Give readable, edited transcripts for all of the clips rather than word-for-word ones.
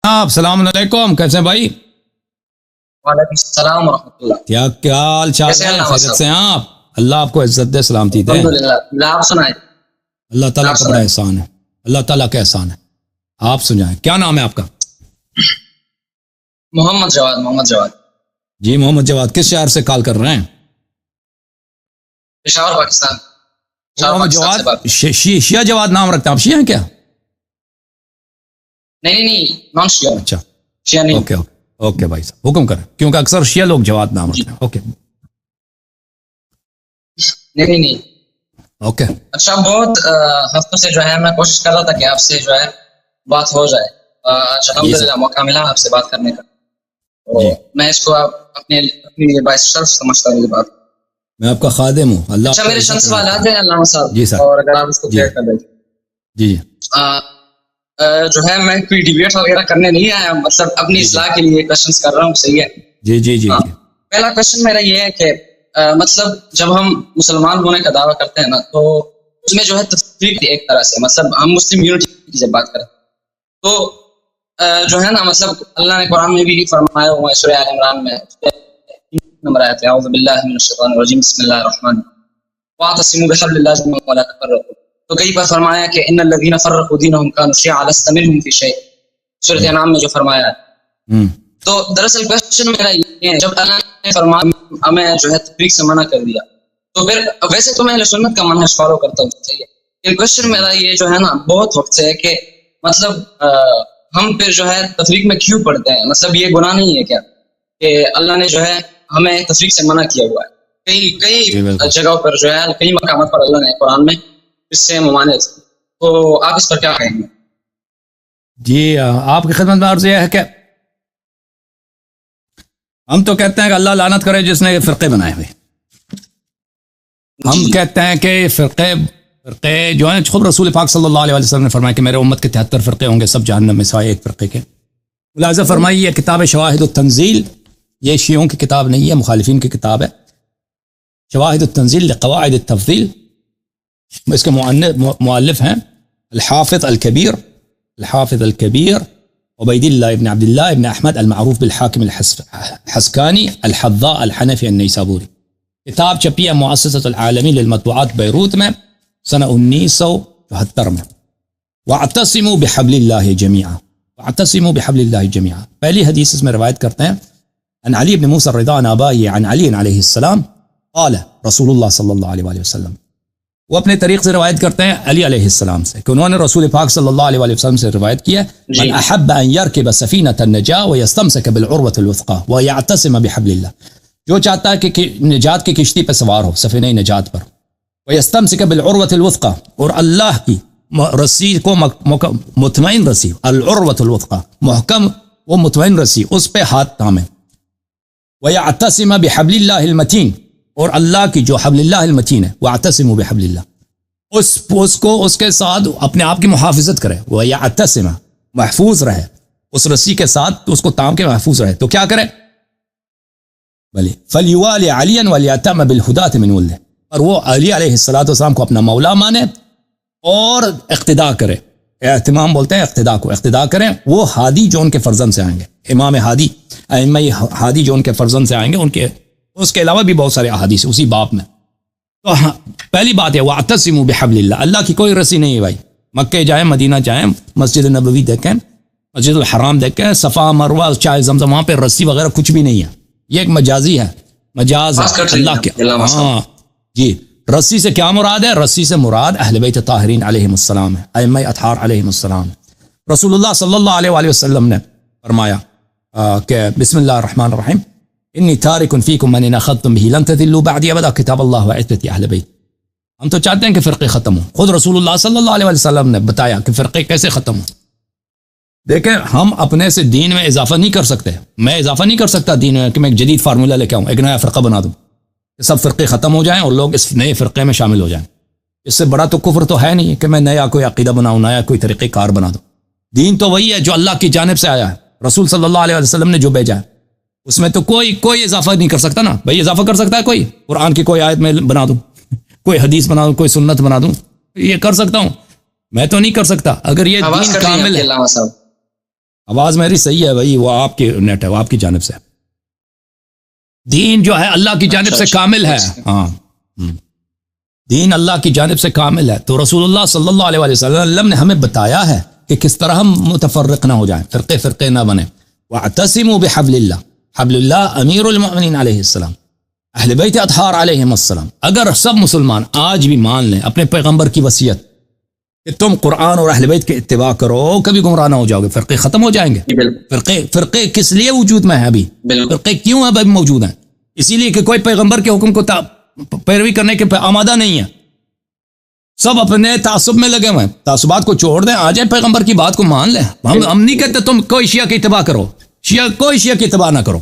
آپ السلام علیکم، کیسے ہیں بھائی؟ وعلیکم السلام ورحمۃ اللہ۔ کیا حال چال ہے؟ خیریت سے ہیں آپ؟ اللہ آپ کو عزت دے، سلامتی دے۔ الحمدللہ، آپ سنائیں۔ اللہ تعالیٰ کا بڑا احسان ہے، اللہ تعالیٰ کا احسان ہے۔ آپ سنائیں، کیا نام ہے آپ کا؟ محمد جواد۔ جی محمد جواد، کس شہر سے کال کر رہے ہیں؟ پشاور، پاکستان۔ محمد جواد شیعہ جواد نام رکھتے ہیں آپ؟ شیعہ ہیں کیا؟ نہیں، نان شیعہ۔ اچھا، شیعہ نہیں۔ اوکے بھائی صاحب، حکم کریں، کیونکہ اکثر شیعہ لوگ جواد نام رکھتے ہیں۔ اوکے نہیں۔ اوکے، اچھا، بہت ہفتوں سے جو ہے میں کوشش کر رہا تھا کہ آپ سے جو ہے بات ہو جائے۔ الحمدللہ موقع ملا آپ سے بات کرنے کا، تو میں اس کو اپنی باعث شرف سمجھتا ہوں یہ بات۔ میں آپ کا خادم ہوں۔ اللہ اچھا، میرے چند سوالات ہیں علامہ صاحب، جی سر، اور اگر آپ اس کو کلیئر کر دیں۔ جی جو ہے میں کوئی ڈیبیٹ وغیرہ کرنے نہیں آیا، مطلب اپنی اصلاح کے لیے کوشچنس کر رہا ہوں، صحیح ہے؟ جی پہلا کوشچن میرا یہ ہے کہ مطلب جب ہم مسلمان ہونے کا دعویٰ کرتے ہیں نا، تو اس میں جو ہے تفریق ایک طرح سے، مطلب ہم مسلم یونٹی کی جب بات کریں تو جو ہے نا، مطلب اللہ نے قرآن میں بھی فرمایا ہوا ہے، سورہ آل عمران میں نمبر آیت ہے، اعوذ باللہ من الشیطان الرجیم، بسم اللہ الرحمن الرحیم، واعتصموا بحبل اللہ جميعا ولا تفرقوا۔ تو کئی بار فرمایا کہ ان الذین فرقوا دینهم كانوا شیعا لست منهم فی شیء، سورۃ انعام میں جو فرمایا ہے۔ تو دراصل کوشچن میرا یہ ہے، جب اللہ نے فرمایا ہمیں جو ہے تفریق سے منع کر دیا، تو پھر ویسے تو میں اہل سنت کا منہج فالو کرتا ہوں، صحیح ہے، لیکن کوشچن میرا یہ جو ہے نا بہت وقت سے ہے کہ مطلب ہم پھر جو ہے تفریق میں کیوں پڑھتے ہیں؟ مطلب یہ گناہ نہیں ہے کیا کہ اللہ نے جو ہے ہمیں تفریق سے منع کیا ہوا ہے؟ کئی جگہوں پر جو ہے، کئی مقامات پر اللہ نے قرآن میں اس سے ممانعت، تو آپ اس پر کیا کہیں گے؟ جی، آپ کی خدمت میں عرض یہ ہے کہ ہم تو کہتے ہیں کہ اللہ لعنت کرے جس نے یہ فرقے بنائے ہوئے۔ ہم کہتے ہیں کہ فرقے جو ہیں، خود رسول پاک صلی اللہ علیہ وسلم نے فرمایا کہ میرے امت کے 73 فرقے ہوں گے، سب جہنم میں سوائے ایک فرقے کے۔ ملاحظہ فرمائی، یہ کتاب شواہد التنزیل، یہ شیعوں کی کتاب نہیں ہے، مخالفین کی کتاب ہے۔ شواہد التنزیل لقواعد التفضیل، اس کے مؤلف ہیں الحافظ الکبیر عبید اللہ ابن عبداللہ ابن احمد المعروف بالحاکم الحسکانی الحذاء الحنفی النیسابوری۔ کتاب چھپی ہے مؤسسۃ العالمی للمطبوعات بیروت میں سنہ 1974 میں۔ واعتصموا بحبل اللہ جميعا، پہلی حدیث اس میں روایت کرتے ہیں عن علی بن موسیٰ الرضا عن آبائه عن علی علیہ السلام قال رسول اللہ صلی اللہ علیہ وسلم۔ وہ اپنے طریق سے روایت کرتے ہیں علی علیہ السلام سے کہ انہوں نے رسول پاک صلی اللہ علیہ وسلم سے روایت کی ہے، من احب ان يركب سفینۃ النجاة ويستمسك بالعروة الوثقى ويعتصم بحبل اللہ، جو چاہتا ہے کہ نجات کی کشتی پہ سوار ہو، سفینہ نجات پر، ويستمسك بالعروة الوثقى، اور اللہ کی رسی کو مطمئن رسی، العروة الوثقى محکم وہ مطمئن رسی، اس پہ ہاتھ تھامے، ويعتصم بحبل اللہ المتین، اور اللہ کی جو حبل اللہ المتین ہے، واعتصموا بحبل اللہ، اس کو اس کے ساتھ اپنے آپ کی محافظت کرے، ويعتصم محفوظ رہے، اس رسی کے ساتھ اس کو تام کے محفوظ رہے، تو کیا کرے؟ بلی فلیوالی علی ولیأتم بالہداۃ من ولدہ، اور وہ علی علیہ السلام کو اپنا مولا مانے اور اقتداء کرے، اہتمام بولتے ہیں اقتداء کو، اقتداء کریں وہ ہادی جو ان کے فرزند سے آئیں گے، امام ہادی، ائمہ ہادی جو ان کے فرزند سے آئیں گے، ان کے اس کے علاوہ بھی بہت سارے احادیث اسی باب میں۔ تو پہلی بات ہے واعتصموا بحبل اللہ، اللہ کی کوئی رسی نہیں ہے بھائی۔ مکہ جائیں، مدینہ جائیں، مسجد نبوی دیکھیں، مسجد الحرام دیکھیں، صفا مروہ، چاہے زمزم، وہاں پہ رسی وغیرہ کچھ بھی نہیں ہے، یہ ایک مجازی ہے، مجاز ہے اللہ کے۔ ہاں جی، رسی سے کیا مراد ہے؟ رسی سے مراد اہل بیت طاہرین علیہم السلام ہے، ائمہ اطہار علیہم السلام۔ رسول اللہ صلی اللہ علیہ وسلم نے فرمایا کہ بسم اللہ الرحمن الرحیم، انی تارک فیکم من ان اخذتم به لن تضلوا بعدی ابدا، کتاب اللہ وعترتی اہل بیت۔ ہم تو چاہتے ہیں کہ فرقے ختم ہوں، خود رسول اللہ صلی اللہ علیہ وسلم نے بتایا کہ فرقے کیسے ختم ہوں۔ دیکھیں، ہم اپنے سے دین میں اضافہ نہیں کر سکتے، میں اضافہ نہیں کر سکتا دین میں کہ میں ایک جدید فارمولہ لے کے آؤں، ایک نیا فرقہ بنا دوں کہ سب فرقے ختم ہو جائیں اور لوگ اس نئے فرقے میں شامل ہو جائیں۔ اس سے بڑا تو کفر تو ہے نہیں کہ میں نیا کوئی عقیدہ بناؤں، نیا کوئی طریقہ کار بنا دوں۔ دین تو وہی ہے جو اللہ کی جانب سے آیا ہے، رسول صلی اللہ علیہ وسلم نے جو بھیجا ہے، اس میں تو کوئی اضافہ نہیں کر سکتا نا بھائی۔ اضافہ کر سکتا ہے کوئی؟ قرآن کی کوئی آیت میں بنا دوں، کوئی حدیث بنا دوں، کوئی سنت بنا دوں، یہ کر سکتا ہوں؟ میں تو نہیں کر سکتا۔ اگر یہ دین کامل ہے، آواز میری صحیح ہے بھائی؟ وہ آپ کی نیٹ ہے، وہ آپ کی جانب سے. دین جو ہے اللہ کی جانب سے کامل ہے. ہاں دین اللہ کی جانب سے کامل ہے. تو رسول اللہ صلی اللہ علیہ وسلم نے ہمیں بتایا ہے کہ کس طرح ہم متفرق نہ ہو جائیں، فرقے نہ بنیں. وَاعْتَصِمُوا بِحَبْلِ اللَّهِ، حبل اللہ امیر المؤمنین علیہ السلام، اہل بیت اطہار علیہم السلام. اگر سب مسلمان آج بھی مان لیں اپنے پیغمبر کی وصیت کہ تم قرآن اور اہل بیت کے اتباع کرو، کبھی گمراہ نہ ہو جاؤ گے. فرقے ختم ہو جائیں گے. فرقے کس لیے وجود میں ہیں ابھی؟ فرقے کیوں اب موجود ہیں؟ اسی لیے کہ کوئی پیغمبر کے حکم کو پیروی کرنے کے آمادہ نہیں ہے. سب اپنے تعصب میں لگے ہوئے ہیں. تعصبات کو چھوڑ دیں، آ جائیں پیغمبر کی بات کو مان لیں. ہم نہیں کہتے تم کوئی شیعہ کی اتباع کرو، کوئی شیعہ کی اتباع نہ کرو،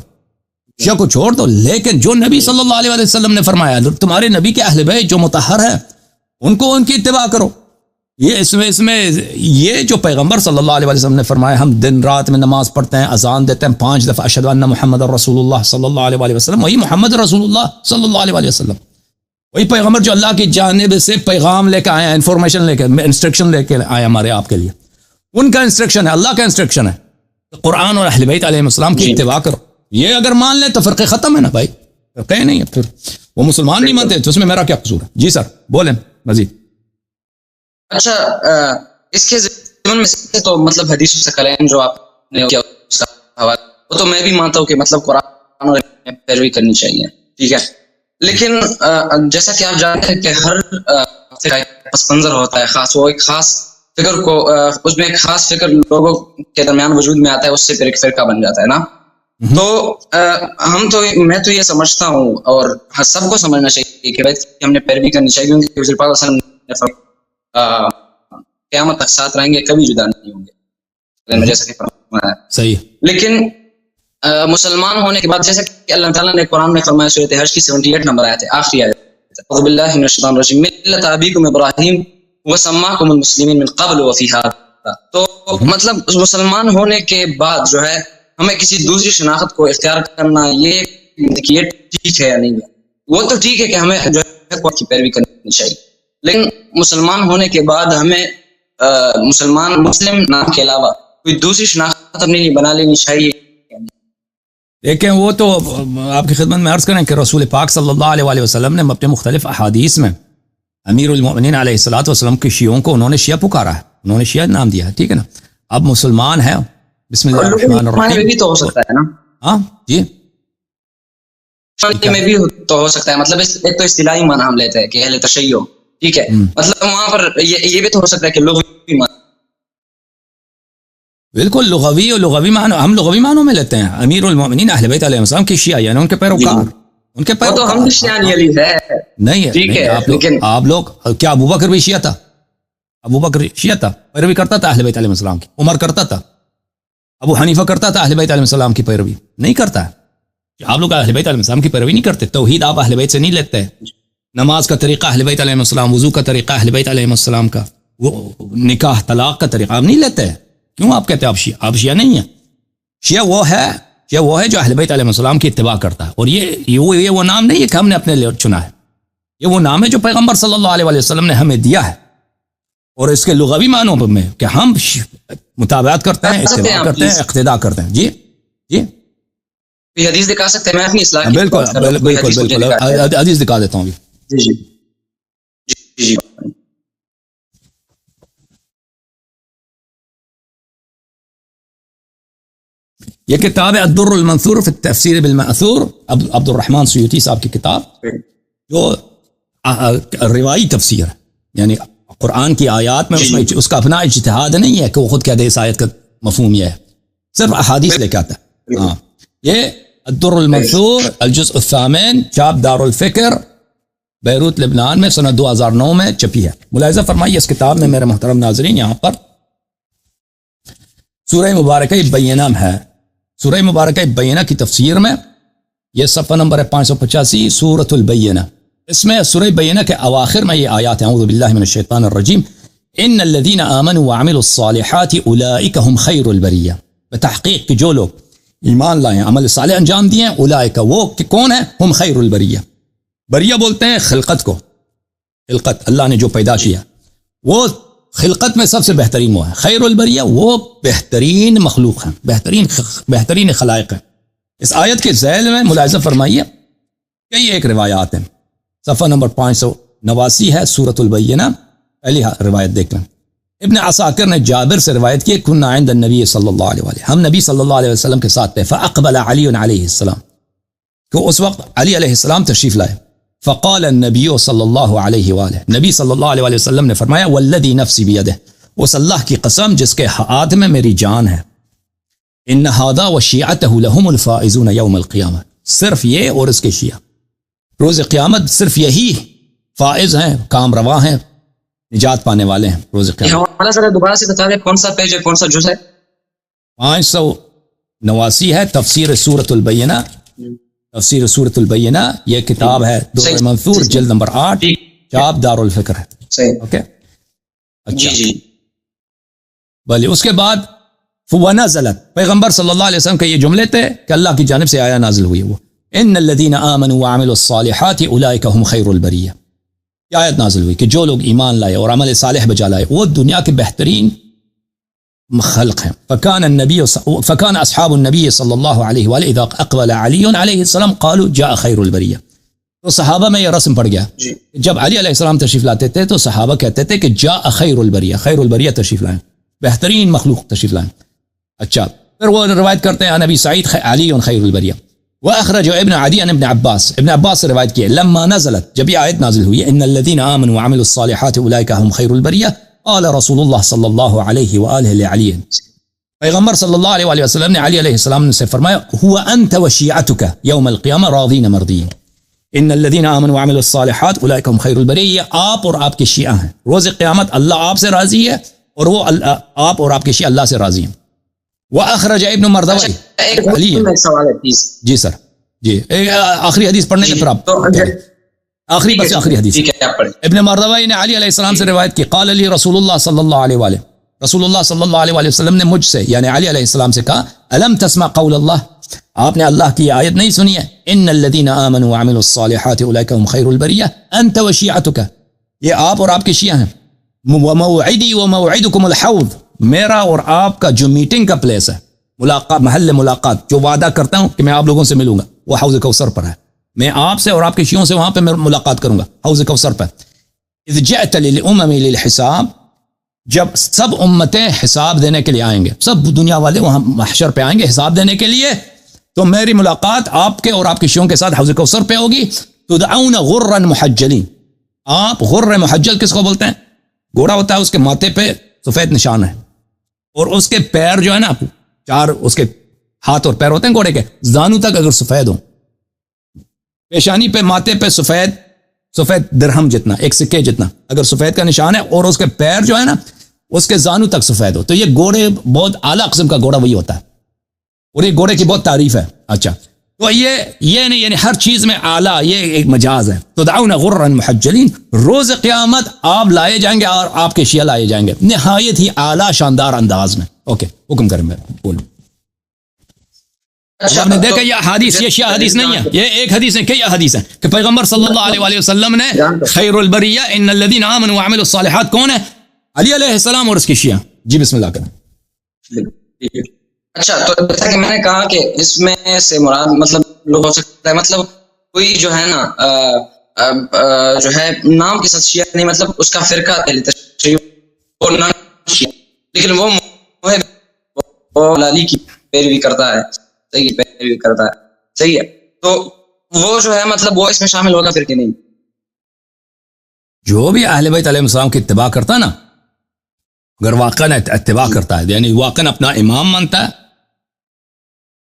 شیعہ کو چھوڑ دو. لیکن جو نبی صلی اللہ علیہ وسلم نے فرمایا، تمہارے نبی کے اہل بیت جو مطہر ہیں ان کو ان کی اتباع کرو. یہ اس میں یہ جو پیغمبر صلی اللہ علیہ وسلم نے فرمایا، ہم دن رات میں نماز پڑھتے ہیں، اذان دیتے ہیں 5 دفعہ اشہد ان محمد رسول اللہ صلی اللہ علیہ وسلم، وہی محمد رسول اللہ صلی اللہ علیہ وسلم، وہی پیغمبر جو اللہ کی جانب سے پیغام لے کے آیا، انفارمیشن لے کے، انسٹرکشن لے کے آیا ہمارے آپ کے لیے. ان کا انسٹرکشن ہے، اللہ کا انسٹرکشن ہے، قرآن اور اہل بیت علیہ السلام کی اتباع کرو. یہ اگر مان لیں تو فرقے ختم ہے نا بھائی. فرقے نہیں ہے، پھر وہ مسلمان نہیں مانتے تو اس میں میرا کیا قصور ہے؟ جی سر بولیں مزید. اچھا اس کے ضمن میں سے تو مطلب حدیث سے کلام جو آپ نے کیا وہ تو میں بھی مانتا ہوں کہ مطلب قرآن اور پیروی کرنی چاہیے، ٹھیک ہے. لیکن جیسا کہ آپ جانتے ہیں کہ ہر پس منظر ہوتا ہے خاص، وہ ایک خاص فکر کو اس میں ایک خاص فکر لوگوں کے درمیان وجود میں آتا ہے، اس سے پھر ایک فرقہ بن جاتا ہے نا. تو میں تو یہ سمجھتا ہوں اور سب کو سمجھنا چاہیے کہ ہم نے پیروی کرنی چاہیے، کیونکہ حضور پاک صلی اللہ علیہ وسلم نے قیامت تک ساتھ رہیں گے، کبھی جدا نہیں ہوں گے، جیسا کہ فرمایا ہے. صحیح. لیکن مسلمان ہونے کے بعد جیسا کہ اللہ تعالیٰ نے قرآن میں فرمایا، سورۃ حج کی 78 نمبر آیت ہے، آخری آیت، اعوذ باللہ من الشیطان الرجیم، ملۃ ابیکم ابراہیم وسماکم المسلمین من قبل وفی ھذا. تو مطلب مسلمان ہونے کے بعد جو ہے ہمیں کسی دوسری شناخت کو اختیار کرنا، یہ ٹھیک ہے یا نہیں ہے؟ وہ تو ٹھیک ہے کہ ہمیں جو ہے قرآن کی پیروی کرنی چاہیے، لیکن مسلمان ہونے کے بعد ہمیں مسلم نام کے علاوہ کوئی دوسری شناخت اپنے لیے بنا لینی چاہیے. لیکن وہ تو آپ کی خدمت میں عرض کریں کہ رسول پاک صلی اللہ علیہ وسلم نے اپنے مختلف احادیث میں امیر المؤمنین علیہ الصلوۃ والسلام کے شیعوں کو انہوں نے شیعہ پکارا ہے، انہوں نے شیعہ نام دیا ہے، ٹھیک ہے نا. اب مسلمان ہے، بسم اللہ الرحمن الرحیم بھی تو ہو سکتا ہے نا. ہاں جی میں بھی تو ہو سکتا ہے، مطلب ایک تو اصطلاحی معنی ہم لیتے ہیں کہ اہل تشیع، ٹھیک ہے، مطلب وہاں پر یہ بھی تو ہو سکتا ہے کہ لغوی معنی. بالکل لغوی اور لغوی معنی ہم لغوی معنوں میں لیتے ہیں. امیر المؤمنین اہل بیت علیہ السلام کی شیعہ یعنی ان کے پیروکار، ان کے پیروکار. تو ہم شیعہ علی ہے نہیں ہے، ٹھیک ہے. آپ لوگ کیا ابو بکر بھی شیعہ تھا؟ ابو بکر شیعہ تھا، پیروی کرتا تھا اہل بیت علیہ السلام کی. عمر کرتا تھا، ابو حنیفہ کرتا تھا اہل بیت علیہ السلام کی پیروی نہیں کرتا ہے. آپ لوگ اہل بیت علیہ السلام کی پیروی نہیں کرتے. توحید آپ اہل بیت سے نہیں لیتے. نماز کا طریقہ اہل بیت علیہ السلام، وضو کا طریقہ اہل بیت علیہ السلام کا، وہ نکاح طلاق کا طریقہ آپ نہیں لیتے. کیوں آپ کہتے ہیں آپ شیعہ نہیں ہیں؟ شیعہ وہ ہے جو اہل بیت علیہ السلام کی اتباع کرتا ہے. اور یہ وہ نام نہیں ہے کہ ہم نے اپنے لیے چنا ہے، یہ وہ نام ہے جو پیغمبر صلی اللہ علیہ وسلم نے ہمیں دیا ہے. اور اس کے لغوی معنوں میں کہ ہم متابعت کرتے ہیں، اتباع کرتے ہیں، اقتداء کرتے ہیں. جی جی حدیث دکھا سکتے ہیں؟ میں اپنی اصلاح بالکل حدیث دکھا دیتا ہوں. جی یہ کتاب ہے الدر المنثور فی التفسیر بالمأثور، عبد الرحمن سیوطی صاحب کی کتاب، جو روایی تفسیر ہے، یعنی قرآن کی آیات میں اس کا اپنا اجتہاد نہیں ہے کہ وہ خود کہہ دے اس آیت کا مفہوم یہ ہے، صرف احادیث لے کے آتا ہے. ہاں یہ الدر المنثور الجزء الثامن، چاپ دار الفکر، بیروت لبنان میں سنہ 2009 میں چھپی ہے. ملاحظہ فرمائیے اس کتاب میں میرے محترم ناظرین، یہاں پر سورہ مبارکہ بینہ ہے، سورہ مبارکہ بینہ کی تفسیر میں یہ صفحہ نمبر ہے 585 سورۃ البینہ. اس میں سورہ بینہ کے اواخر میں یہ آیات ہیں، اعوذ باللہ من الشیطان الرجیم، ان الذین آمنوا وعملوا الصالحات اولئک هم خیر البریہ. بتحقیق کہ جو لوگ ایمان لائے ہیں، عمل صالح انجام دیے ہیں، اولئک وہ کون ہیں؟ ہم خیر البریہ. بریہ بولتے ہیں خلقت کو، خلقت اللہ نے جو پیدا کیا وہ خلقت میں سب سے بہترین وہ ہے، خیر البریہ وہ بہترین مخلوق ہیں، بہترین خلائق ہیں۔ اس آیت کے ذیل میں ملاحظہ فرمائیے کئی ایک روایات ہیں، صفحہ نمبر 589 ہے سورۃ البینہ، پہلی روایت دیکھ لیں۔ ابن عساکر نے جابر سے روایت کی، کنا عند النبی صلی اللہ علیہ وآلہ، ہم نبی صلی اللہ علیہ وسلم کے ساتھ تھے، فاقبل علی علیہ السلام، کہ اس وقت علی علیہ السلام تشریف لائے، فقال النبی صلی اللہ علیہ وآلہ، نبی صلی اللہ علیہ وآلہ وسلم نے فرمایا، والذی نفسی بیدہ، اس اللہ کی قسم جس کے ہاتھ میں میری جان ہے، ان ھذا وشیعتہ لہم الفائزون یوم القیامہ، صرف یہ اور اس کے شیعہ روز قیامت صرف یہی فائز ہیں، کام رواں ہیں، نجات پانے والے ہیں روز قیامت۔ حوالہ ذرا دوبارہ سے بتا دیں کون سا پیج ہے، کون سا جز ہے؟ 589 ہے، تفسیر سورۃ البینہ، تفسیر سورۃ البینہ، یہ کتاب ہے دور منثور، جلد نمبر 8، چاپ دار الفکر ہے۔ صحیح، اوکے، جی جی بلی اس کے بعد وَنَزَلَتْ، پیغمبر صلی اللہ علیہ وسلم کے یہ جملے تھے کہ اللہ کی جانب سے آیا نازل ہوئی، وہ ان الذین آمنوا وعملوا الصالحات اولئک هم خیر البریہ، یہ آیت نازل ہوئی کہ جو لوگ ایمان لائے اور عمل صالح بجا لائے وہ دنیا کے بہترین خلق ہیں۔ فکان اصحاب النبی صلی اللہ علیہ وآلہ اذا اقبل علی علیہ السلام قالوا جاء خیر البریہ، تو صحابہ میں یہ رسم پڑ گیا، جب علی علیہ السلام تشریف لاتے تھے تو صحابہ کہتے تھے کہ جاء خیر البریہ، خیر البریہ تشریف لائیں، بہترین مخلوق تشریف لائیں۔ اچھا، پھر وہ روایت کرتے ہیں نبی سعید علی خیر البریہ۔ واخرج ابن عدی عن ابن عباس، ابن عباس سے روایت کی ہے، لما نزلت، جب یہ آیت نازل ہوئی، ان الذين آمنوا وعملوا الصالحات اولئک هم خیر البریہ، قال رسول اللہ صلی اللہ علیہ وآلہ لعلی، پیغمبر صلی اللہ علیہ وآلہ وسلم نے علی علیہ السلام سے فرمایا، هو انت وشیعتک یوم القیامہ راضین مرضین، ان الذين آمنوا وعملوا الصالحات اولئک هم خیر البریہ، یہ آپ اور آپ کے شیعہ ہیں، روز قیامت اللہ آپ سے راضی ہے اور وہ آپ اور آپ کے شیعہ اللہ سے راضی ہیں۔ واخرج ابن مردوی، ایک سوال ہے پلیز۔ جی سر، جی آخری حدیث پڑھنے کے پھر آپ آخری بس آخری حدیث، ابن مردوی نے علی علیہ السلام سے روایت کی، قال علی رسول اللہ صلی اللہ علیہ وآلہ، رسول اللہ صلی اللہ علیہ وآلہ وسلم نے مجھ سے یعنی علی علیہ السلام سے کہا، الم تسمع قول اللہ، آپ نے اللہ کی آیت نہیں سنی ہے، ان الذين آمنوا وعملوا الصالحات اولئک هم خیر البریہ انت وشیعتک، یہ آپ اور آپ کے شیعہ ہیں، وموعدی وموعدکم الحوض، میرا اور آپ کا جو میٹنگ کا پلیس ہے، ملاقات، محل ملاقات، جو وعدہ کرتا ہوں کہ میں آپ لوگوں سے ملوں گا، وہ حوض کوثر پر ہے، میں آپ سے اور آپ کے شیعوں سے وہاں پہ میں ملاقات کروں گا حوض کوثر پر۔ اذ جئت للامم للحساب، جب سب امتیں حساب دینے کے لیے آئیں گے، سب دنیا والے وہاں محشر پہ آئیں گے حساب دینے کے لیے، تو میری ملاقات آپ کے اور آپ کے شیعوں کے ساتھ حوض کوثر پہ ہوگی۔ تدعون غرا محجلین، آپ غر محجل کس کو بولتے ہیں؟ گھوڑا ہوتا ہے، اس کے ماتھے پہ سفید نشان ہے، اور اس کے پیر جو ہے نا، چار اس کے ہاتھ اور پیر ہوتے ہیں گھوڑے کے، زانو تک اگر سفید ہوں، پیشانی پہ ماتھے پہ سفید درہم جتنا، ایک سکے جتنا اگر سفید کا نشان ہے، اور اس کے پیر جو ہے نا اس کے زانو تک سفید ہو، تو یہ گھوڑے بہت اعلیٰ قسم کا گھوڑا وہی ہوتا ہے، اور یہ گھوڑے کی بہت تعریف ہے۔ اچھا، تو یہ نہیں، یعنی ہر چیز میں اعلیٰ، یہ ایک مجاز ہے۔ تدعون غرا محجلین، روز قیامت آپ لائے جائیں گے اور آپ کے شیعہ لائے جائیں گے نہایت ہی اعلیٰ شاندار انداز میں۔ اوکے، حکم کریں، میں بولوں۔ آپ نے دیکھا یہ حدیث، یہ شیعہ حدیث نہیں ہے، یہ ایک حدیث ہے، کئی حدیث ہیں کہ پیغمبر صلی اللہ علیہ وآلہ وسلم نے خیر البریہ ان الذین آمنوا وعملوا الصالحات، کون ہے؟ علی علیہ السلام اور اس کے شیعہ۔ جی بسم اللہ کریں۔ اچھا، تو جیسا کہ میں نے کہا کہ اس میں سے مراد مطلب لوگ ہو سکتا ہے، مطلب کوئی جو ہے نا جو ہے نام کے ساتھ شیعہ نہیں، مطلب اس کا فرقہ تشیع اور نام شیعہ، لیکن وہ علی کی پیروی کرتا ہے، صحیح پیروی کرتا ہے، صحیح ہے، تو وہ جو ہے مطلب وہ اس میں شامل ہوگا پھر کہ نہیں؟ جو بھی اہل بیت علیہ السلام کی اتباع کرتا نا، اگر واقعاً اتباع کرتا ہے، یعنی واقعاً اپنا امام مانتا ہے،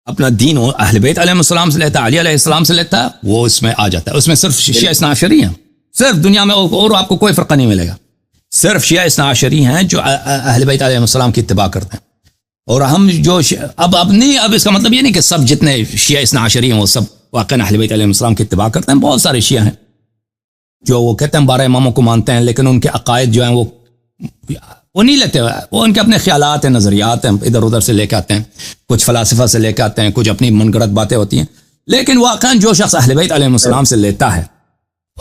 اپنا دین اہل بیت علیہ السلام سے لیتا ہے، علی علیہ السلام سے لیتا ہے، وہ اس میں آ جاتا ہے۔ اس میں صرف شیعہ اثنا عشری ہیں، صرف دنیا میں، اور آپ کو کوئی فرقہ نہیں ملے گا، صرف شیعہ اثنا عشری ہیں جو اہل بیت علیہ السلام کی اتباع کرتے ہیں۔ اور ہم جو اب نہیں، اب اس کا مطلب یہ نہیں کہ سب جتنے شیعہ اثنا عشری ہیں وہ سب واقعاً اہل بیت علیہ السلام کی اتباع کرتے ہیں۔ بہت سارے شیعہ ہیں جو وہ کہتے ہیں 12 اماموں کو مانتے ہیں، لیکن ان کے عقائد جو ہیں وہ نہیں لیتے، وہ ان کے اپنے خیالات ہیں، نظریات ہیں، ادھر ادھر سے لے کے آتے ہیں، کچھ فلاسفہ سے لے کے آتے ہیں، کچھ اپنی من گڑت باتیں ہوتی ہیں، لیکن واقعاً جو شخص اہل بیت علیہ السلام سے لیتا ہے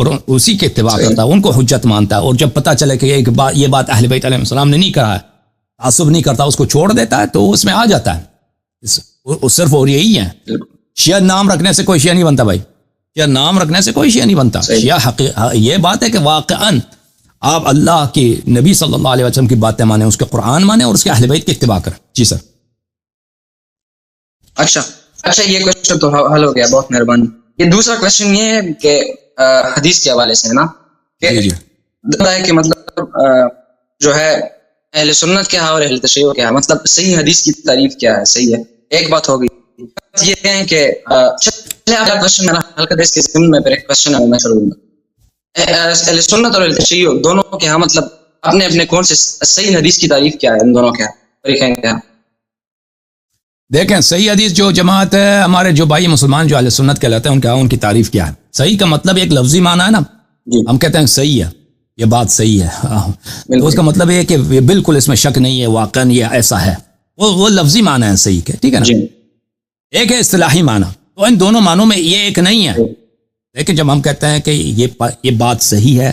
اور اسی کے اتباع کرتا ہے، ان کو حجت مانتا ہے، اور جب پتہ چلے کہ ایک بات یہ بات اہل بیت علیہ السلام نے نہیں کرا ہے، تعصب نہیں کرتا، اس کو چھوڑ دیتا ہے، تو اس میں آ جاتا ہے۔ صرف اور یہی ہے، شیعہ نام رکھنے سے کوئی شیعہ نہیں بنتا بھائی، شیعہ نام رکھنے سے کوئی شیعہ نہیں بنتا۔ شیعہ یہ بات ہے کہ واقعاً آپ اللہ کی نبی صلی اللہ علیہ وسلم کی باتیں مانیں، اس کے قرآن مانیں، اور اس کے اہل بیت کی اتباع کریں۔ جی سر۔ اچھا یہ کوشچن تو حل ہو گیا، بہت مہربانی۔ یہ دوسرا کوشچن یہ ہے کہ حدیث کے حوالے سے ہے نا، کہ مطلب جو ہے اہل سنت کیا ہے اور اہل تشیع کیا ہے، مطلب صحیح حدیث کی تعریف کیا ہے؟ صحیح ہے، ایک بات ہوگی۔ یہ ہے کہ کوشچن میرا حل کر دے، اس کے ضمن میں پھر ایک کوشچن ہے میں شروع کروں گا۔ اہل سنت اور اہل تشیع دونوں کے ہاں مطلب اپنے اپنے کون سے صحیح حدیث کی تعریف کیا ہے، ان دونوں کیا طریقے کیا؟ دیکھیں صحیح حدیث جو جماعت ہے، ہمارے جو بھائی مسلمان جو اہل سنت کہلاتے ہیں، ان کی تعریف کیا ہے؟ صحیح کا مطلب ایک لفظی معنی ہے نا، ہم کہتے ہیں صحیح ہے، یہ بات صحیح ہے، تو اس کا مطلب یہ ہے کہ بالکل اس میں شک نہیں ہے، واقعاً یہ ایسا ہے، وہ لفظی معنی ہے صحیح کے، ٹھیک ہے نا۔ ایک ہے اصطلاحی معنی، تو ان دونوں معنوں میں یہ ایک نہیں ہے، لیکن جب ہم کہتے ہیں کہ یہ بات صحیح ہے،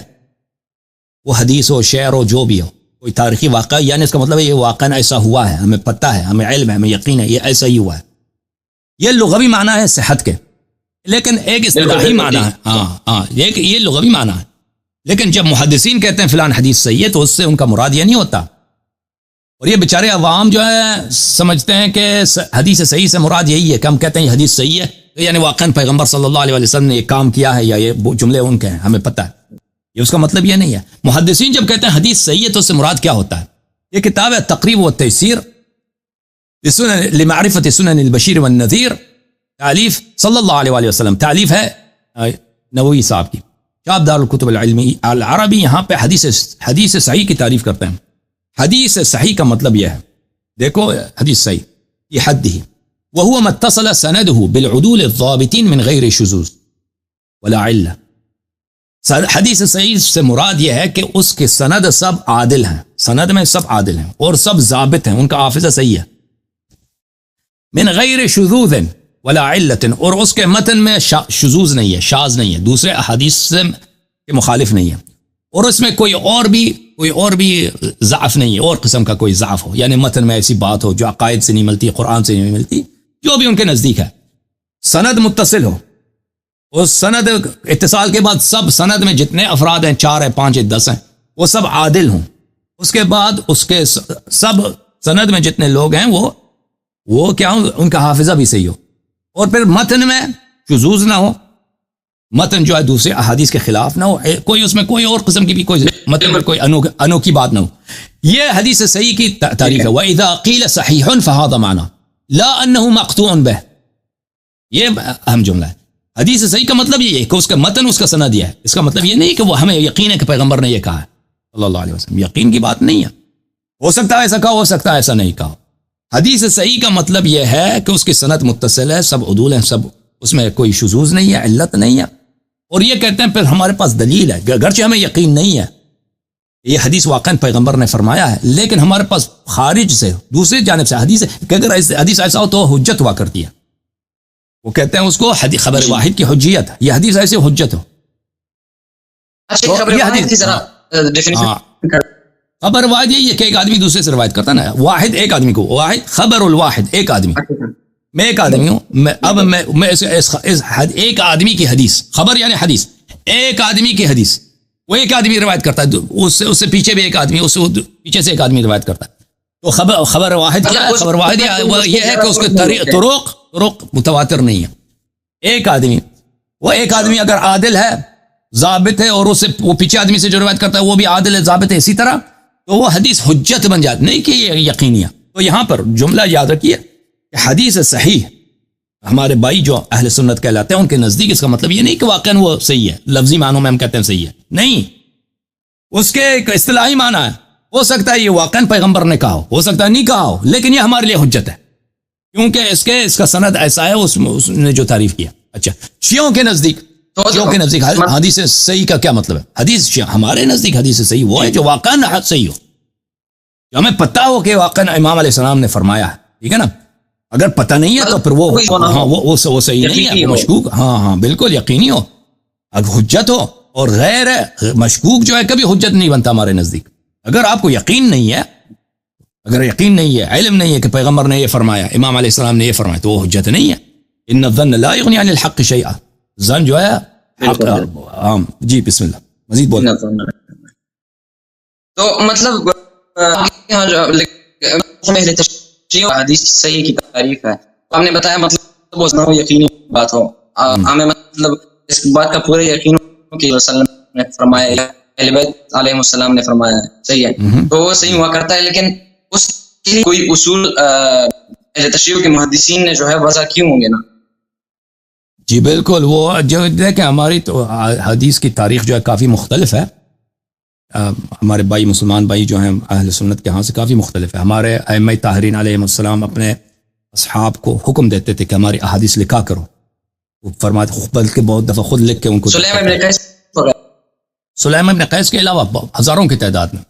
وہ حدیث ہو، شعر ہو، جو بھی ہو، کوئی تاریخی واقعہ، یعنی اس کا مطلب ہے یہ واقعاً ایسا ہوا ہے، ہمیں پتہ ہے، ہمیں علم ہے، ہمیں یقین ہے، یہ ایسا ہی ہوا ہے۔ یہ لغوی معنی ہے صحت کے، لیکن ایک اصطلاحی معنی ہے، یہ لغوی معنی ہے، لیکن جب محدثین کہتے ہیں فلان حدیث صحیح ہے، تو اس سے ان کا مراد یہ نہیں ہوتا، اور یہ بیچارے عوام جو ہے سمجھتے ہیں کہ حدیث صحیح سے مراد یہی ہے کہ ہم کہتے ہیں یہ حدیث صحیح ہے، یعنی واقعاً پیغمبر صلی اللہ علیہ وسلم نے یہ کام کیا ہے، یا یہ جملے ان کے ہیں، ہمیں پتہ ہے، یہ اس کا مطلب یہ نہیں ہے۔ محدثین جب کہتے ہیں حدیث صحیح ہے، تو اس سے مراد کیا ہوتا ہے؟ یہ کتاب ہے تقریب و تیسیر لمعرفت سنن البشیر والنذیر، تعلیف صلی اللہ علیہ وآلہ وسلم، تعلیف ہے نووی صاحب کی، شاب دار الکتب العلمی العربی۔ یہاں پہ حدیث صحیح کی تعریف کرتے ہیں۔ حدیث صحیح کا مطلب یہ ہے، دیکھو حدیث صحیح یہ حد ہی وهو ما اتصل سنده بالعدول الضابطين من غیر شذوذ ولا علہ۔ حدیث صحیح سے مراد یہ ہے کہ اس کے سند سب عادل ہیں، سند میں سب عادل ہیں اور سب ضابط ہیں، ان کا حافظہ صحیح ہے، من غیر شذوذ ولا علت، اور اس کے متن میں شذوذ نہیں ہے، شاذ نہیں ہے، دوسرے احادیث کے مخالف نہیں ہے، اور اس میں کوئی اور بھی ضعف نہیں ہے، اور قسم کا کوئی ضعف ہو، یعنی متن میں ایسی بات ہو جو عقائد سے نہیں ملتی، قرآن سے نہیں ملتی، جو بھی ان کے نزدیک ہے۔ سند متصل ہو، اس سند اتصال کے بعد سب سند میں جتنے افراد ہیں، 4 ہیں، 5 ہیں، 10 ہیں، وہ سب عادل ہوں، اس کے بعد اس کے سب سند میں جتنے لوگ ہیں وہ کیا ہوں، ان کا حافظہ بھی صحیح ہو، اور پھر متن میں شذوذ نہ ہو، متن جو ہے دوسرے احادیث کے خلاف نہ ہو، کوئی اس میں کوئی اور قسم کی بھی کوئی متن میں کوئی انوکھی بات نہ ہو۔ یہ حدیث صحیح کی تعریف ہے۔ وَإِذَا قِيلَ صَحِيحٌ فَهَذَا مَعْنَى لَا أَنَّهُ مَقْطُوعٌ بِهِ، یہ اہم جملہ ہے۔ حدیث صحیح کا مطلب یہ ہے کہ اس کا متن، اس کا سند یہ ہے، اس کا مطلب یہ نہیں کہ وہ ہمیں یقین ہے کہ پیغمبر نے یہ کہا ہے صلی اللہ علیہ وسلم، یقین کی بات نہیں ہے، ہو سکتا ہے ایسا کہا، ہو سکتا ہے ایسا نہیں کہا۔ حدیث صحیح کا مطلب یہ ہے کہ اس کی سند متصل ہے، سب عدول ہیں، سب اس میں کوئی شذوذ نہیں ہے، علت نہیں ہے، اور یہ کہتے ہیں پھر ہمارے پاس دلیل ہے، گرچہ ہمیں یقین نہیں ہے یہ حدیث واقعاً پیغمبر نے فرمایا ہے، لیکن ہمارے پاس خارج سے دوسری جانب سے حدیث ہے کہ اگر حدیث ایسا ہو تو حجت ہوا کرتی ہے، وہ کہتے ہیں اس کو خبر واحد کی حجیت، یہ حدیث ایسے حجت ہو۔ خبر واحد یہ ہے کہ ایک آدمی دوسرے سے روایت کرتا ہے نا، واحد ایک آدمی کو، واحد خبر الواحد ایک آدمی، میں ایک آدمی ہوں، اب میں ایک آدمی کی حدیث، خبر یعنی حدیث، ایک آدمی کی حدیث، وہ ایک آدمی روایت کرتا ہے، اس سے پیچھے بھی ایک آدمی، اس سے پیچھے سے ایک آدمی روایت کرتا ہے، تو خبر واحد کیا ہے؟ خبر واحد یہ ہے کہ اس کے طرق متواتر نہیں ہے، ایک آدمی، وہ ایک آدمی اگر عادل ہے، ضابط ہے، اور اس سے وہ پیچھے آدمی سے جو روایت کرتا ہے وہ بھی عادل ہے، ضابط ہے، اسی طرح تو وہ حدیث حجت بن جاتی، نہیں کہ یہ یقینی ہے۔ تو یہاں پر جملہ یاد رکھیے کہ حدیث صحیح ہمارے بھائی جو اہل سنت کہلاتے ہیں ان کے نزدیک اس کا مطلب یہ نہیں کہ واقعاً وہ صحیح ہے، لفظی معنوں میں ہم کہتے ہیں صحیح ہے، نہیں، اس کے ایک اصطلاحی معنی ہے، ہو سکتا ہے یہ واقعاً پیغمبر نے کہا ہو سکتا ہے نہیں کہا ہو، لیکن یہ ہمارے لیے حجت ہے کیونکہ اس کا سند ایسا ہے، اس نے جو تعریف کیا۔ اچھا، شیعوں کے نزدیک حدیث صحیح کا کیا مطلب ہے؟ حدیث ہمارے نزدیک حدیث صحیح وہ ہے جو واقعاً صحیح ہو، جو ہمیں پتہ ہو کہ واقعاً امام علیہ السلام نے فرمایا ہے، ٹھیک ہے نا۔ اگر پتہ نہیں ہے تو پھر وہ صحیح نہیں ہے، مشکوک، ہاں بالکل یقینی ہو، اگر حجت ہو اور غیر مشکوک جو ہے کبھی حجت نہیں بنتا ہمارے نزدیک. اگر آپ کو یقین نہیں ہے، اگر یقین نہیں ہے، علم نہیں ہے کہ پیغمبر نے یہ فرمایا، امام علیہ السلام نے یہ فرمایا، تو وہ حجت نہیں ہے. ان الظن لا یغنی عن الحق شیئا. ظن جو ہے حق. جی بسم اللہ مزید بولیں. تو مطلب حدیث صحیح کی تعریف ہے. آپ نے بتایا مطلب وہ یقینی بات ہو، ہمیں مطلب اس بات کا پورا یقین ہو کہ وسلم نے فرمایا یا اہل بیت علیہ السلام نے فرمایا ہے، صحیح ہے، تو وہ صحیح ہوا کرتا ہے. لیکن اس کے لیے کوئی اصول اہل تشریع کے محدثین نے جو ہے وضع کیوں ہوں گے نا؟ جی بالکل. وہ جو دیکھیں ہماری تو حدیث کی تاریخ جو ہے کافی مختلف ہے. ہمارے بھائی مسلمان بھائی جو ہیں اہل سنت کے ہاں سے کافی مختلف ہے. ہمارے ائمہ طاہرین علیہ السلام اپنے اصحاب کو حکم دیتے تھے کہ ہماری احادیث لکھا کرو. وہ فرماتے بلکہ بہت دفعہ خود لکھ کے ان کو سلیم ابن قیس کے علاوہ ہزاروں کی تعداد میں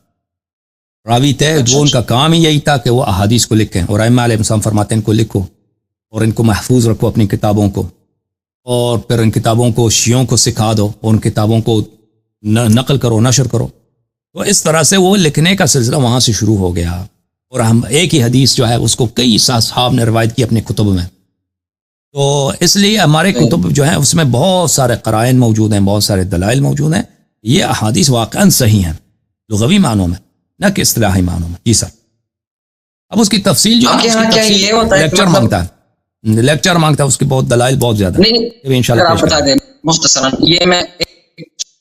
راوی تھے. وہ ان کا کام ہی یہی تھا کہ وہ احادیث کو لکھیں. اور ائمہ علیہ السلام فرماتے ہیں ان کو لکھو اور ان کو محفوظ رکھو اپنی کتابوں کو، اور پھر ان کتابوں کو شیعوں کو سکھا دو اور ان کتابوں کو نقل کرو، نشر کرو. تو اس طرح سے وہ لکھنے کا سلسلہ وہاں سے شروع ہو گیا. اور ہم ایک ہی حدیث جو ہے اس کو کئی اصحاب نے روایت کی اپنے کتب میں. تو اس لیے ہمارے کتب جو ہیں اس میں بہت سارے قرائن موجود ہیں، بہت سارے دلائل موجود ہیں. یہ احادیث واقعاً صحیح ہیں لغوی معنوں میں، نہ کہ اصطلاحی معنوں میں. جی سر. اب اس کی تفصیل جو ہے لیکچر مانگتا ہے، لیکچر مانگتا ہے، اس کی بہت دلائل بہت زیادہ ہیں. انشاءاللہ آپ بتا دیں مختصراً. یہ میں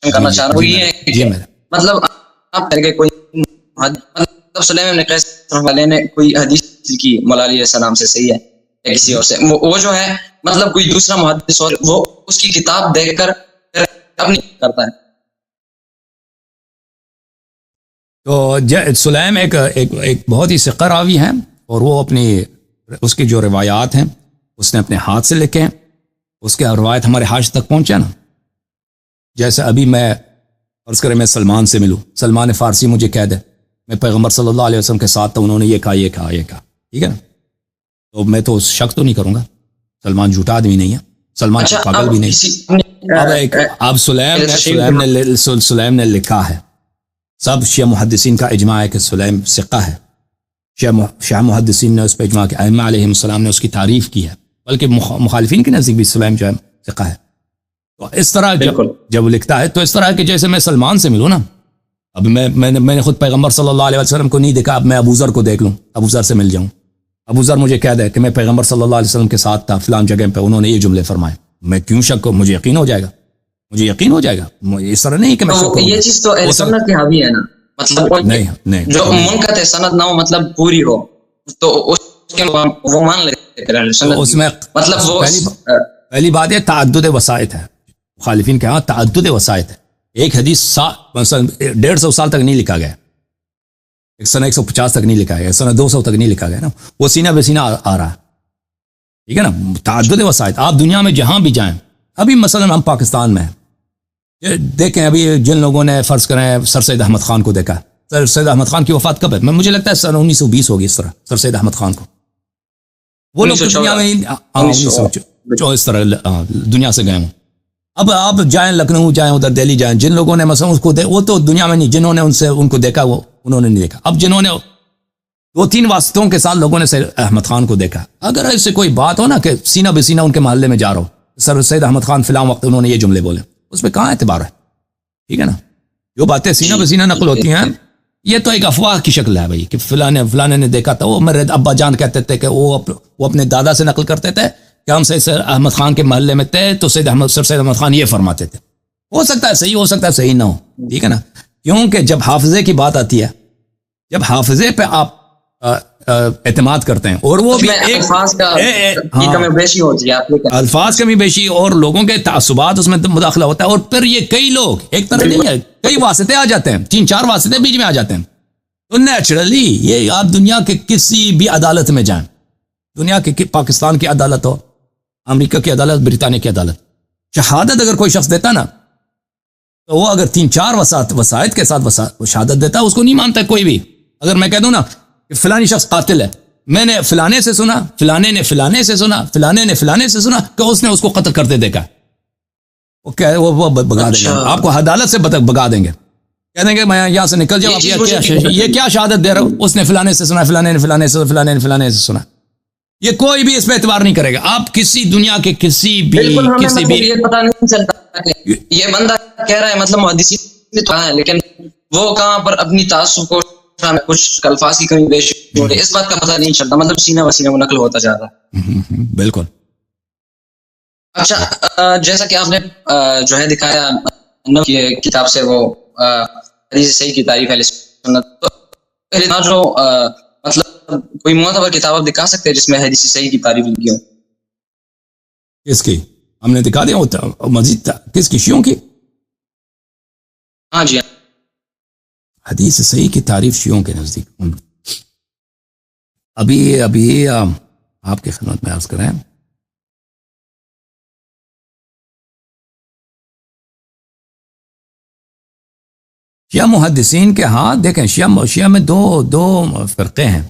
کرنا چاہ رہا ہوں، یہ جی میرا مطلب آپ کر کے کوئی مطلب سلیم ابن قیس والے نے کوئی حدیث کی مولا علیہ السلام سے، صحیح ہے، یا کسی اور سے، وہ جو ہے مطلب کوئی دوسرا محدث اور وہ اس کی کتاب دیکھ کر اپنی کرتا ہے. تو سلیم ایک بہت ہی ثقہ راوی ہیں، اور وہ اپنی اس کی جو روایات ہیں اس نے اپنے ہاتھ سے لکھے ہیں. اس کے روایت ہمارے حاج تک پہنچے نا. جیسے ابھی میں عرض کریں میں سلمان سے ملوں، سلمان فارسی مجھے کہہ دے میں پیغمبر صلی اللہ علیہ وسلم کے ساتھ تھا، انہوں نے یہ کہا یہ کہا یہ کہا، ٹھیک ہے نا، تو میں تو شک تو نہیں کروں گا. سلمان جھوٹا آدمی نہیں ہے، سلمان پاگل بھی نہیں. اب سلیم نے لکھا ہے. سب شیعہ محدثین کا اجماع ہے کہ سلیم ثقہ ہے. شیعہ محدثین نے اس پہ اجماع کیا، ائمہ علیہ السلام نے اس کی تعریف کی ہے، بلکہ مخالفین کے نزدیک بھی سلیم جو ہے ثقہ ہے. تو اس طرح جب لکھتا ہے تو اس طرح کہ جیسے میں سلمان سے ملوں نا. اب میں نے خود پیغمبر صلی اللہ علیہ وسلم کو نہیں دیکھا، اب میں ابو ذر کو دیکھ لوں، ابو ذر سے مل جاؤں، ابو ذر مجھے کہہ دے کہ میں پیغمبر صلی اللہ علیہ وسلم کے ساتھ تھا فلان جگہ پہ، انہوں نے یہ جملے فرمائے، میں کیوں شک کو، مجھے یقین ہو جائے گا، مجھے یقین ہو جائے گا. اس طرح نہیں کہ میں شک کروں. یہ چیز تو اہل سنت کی حاوی ہے نا، مطلب نہیں جو منقطع سند نہ ہو، مطلب پوری ہو، تو اس کے وہ مان لیتے ہیں. اس میں مطلب وہ پہلی بات یہ تعدد وسائط ہے. مخالفین کے ہاں تعدد وسائط ہے. ایک حدیث مثلا 150 سال تک نہیں لکھا گیا، ایک سنہ 150 تک نہیں لکھا گیا، سنہ 200 تک نہیں لکھا گیا نا، وہ سینہ بے سینہ آ رہا ہے. ٹھیک ہے نا. تعدد وسائط آپ دنیا میں جہاں بھی جائیں. ابھی مثلا ہم پاکستان میں دیکھیں، ابھی جن لوگوں نے فرض کریں سر سید احمد خان کو دیکھا، سر سید احمد خان کی وفات کب ہے؟ مجھے لگتا ہے سن 1920 ہوگی اس طرح. سر سید احمد خان کو وہ لوگ دنیا میں اس طرح دنیا سے گئے ہوں. اب آپ جائیں لکھنؤ جائیں ادھر دہلی جائیں، جن لوگوں نے مثلا اس کو وہ تو دنیا میں نہیں، جنہوں نے ان کو دیکھا وہ انہوں نے نہیں دیکھا. اب جنہوں نے 2-3 واسطوں کے ساتھ لوگوں نے سید احمد خان کو دیکھا، اگر ایسے کوئی بات ہو نا کہ سینہ بے سینہ ان کے محلے میں جا رہا ہو، سر سید احمد خان فلاں وقت انہوں نے یہ جملے بولے، اس پہ کہاں اعتبار ہے؟ ٹھیک ہے نا. جو باتیں سینہ بے سینہ نقل ہوتی ہیں یہ تو ایک افواہ کی شکل ہے بھائی، کہ فلانے نے دیکھا تھا. وہ میرے ابا جان کہتے تھے کہ وہ اپنے دادا سے نقل کرتے تھے کہ ہم سید احمد خان کے محلے میں تھے تو سر سید احمد خان یہ فرماتے تھے. ہو سکتا ہے صحیح، ہو سکتا ہے صحیح نہ ہو، ٹھیک ہے نا. کیونکہ جب حافظے کی بات آتی ہے، جب حافظے پہ آپ اعتماد کرتے ہیں، اور وہ بھی الفاظ کمی بیشی اور لوگوں کے تعصبات اس میں مداخلہ ہوتا ہے، اور پھر یہ کئی لوگ ایک طرح نہیں ہے، کئی واسطے آ جاتے ہیں، 3-4 واسطے بیچ میں آ جاتے ہیں. تو نیچرلی یہ آپ دنیا کے کسی بھی عدالت میں جائیں، دنیا کے پاکستان کی عدالت ہو، امریکہ کی عدالت، برطانیہ کی عدالت، شہادت اگر کوئی شخص دیتا نا، تو وہ اگر 3-4 وسائط کے ساتھ شہادت دیتا اس کو نہیں مانتا کوئی بھی. اگر میں کہہ دوں نا کہ فلانی شخص قاتل ہے، میں نے فلانے سے سنا، فلانے نے فلانے سے سنا، فلانے نے فلانے سے سنا کہ اس نے اس کو قتل کرتے دیکھا، وہ بگا دیں گے آپ کو، عدالت سے بگا دیں گے، کہہ دیں گے میں یہاں سے نکل جاؤ، یہ کیا شہادت دے رہا ہوں، اس نے فلانے سے سنا، فلانے نے فلانے سے، فلانے نے فلانے سے سنا. یہ کوئی بھی اس پہ اعتبار نہیں کرے گا. آپ کسی دنیا کے کسی بھی یہ پتہ نہیں چلتا کہ یہ بندہ کہہ رہا ہے مطلب محدثین تو ہیں، لیکن وہ کہاں پر اپنی تعصب کو کچھ الفاظ کی کمی بیش ہو رہی ہے، اس بات کا پتہ نہیں چلتا، مطلب سینہ بسینہ وہ نقل ہوتا جا رہا ہے. بالکل. اچھا، جیسا کہ آپ نے جو ہے دکھایا کتاب سے وہ حدیث صحیح کی تعریف ہے سنت، تو جو مطلب کوئی معتبر کتاب آپ دکھا سکتے ہیں جس میں حدیث صحیح کی تعریف لکھی ہو؟ کس کی؟ ہم نے دکھا دیا مزید کس کی؟ شیعوں کی؟ ہاں جی. حدیث صحیح کی تعریف شیعوں کے نزدیک ابھی آپ کی خدمت میں عرض کریں. شیعہ محدثین کے ہاں دیکھیں، شیعہ میں دو فرقے ہیں،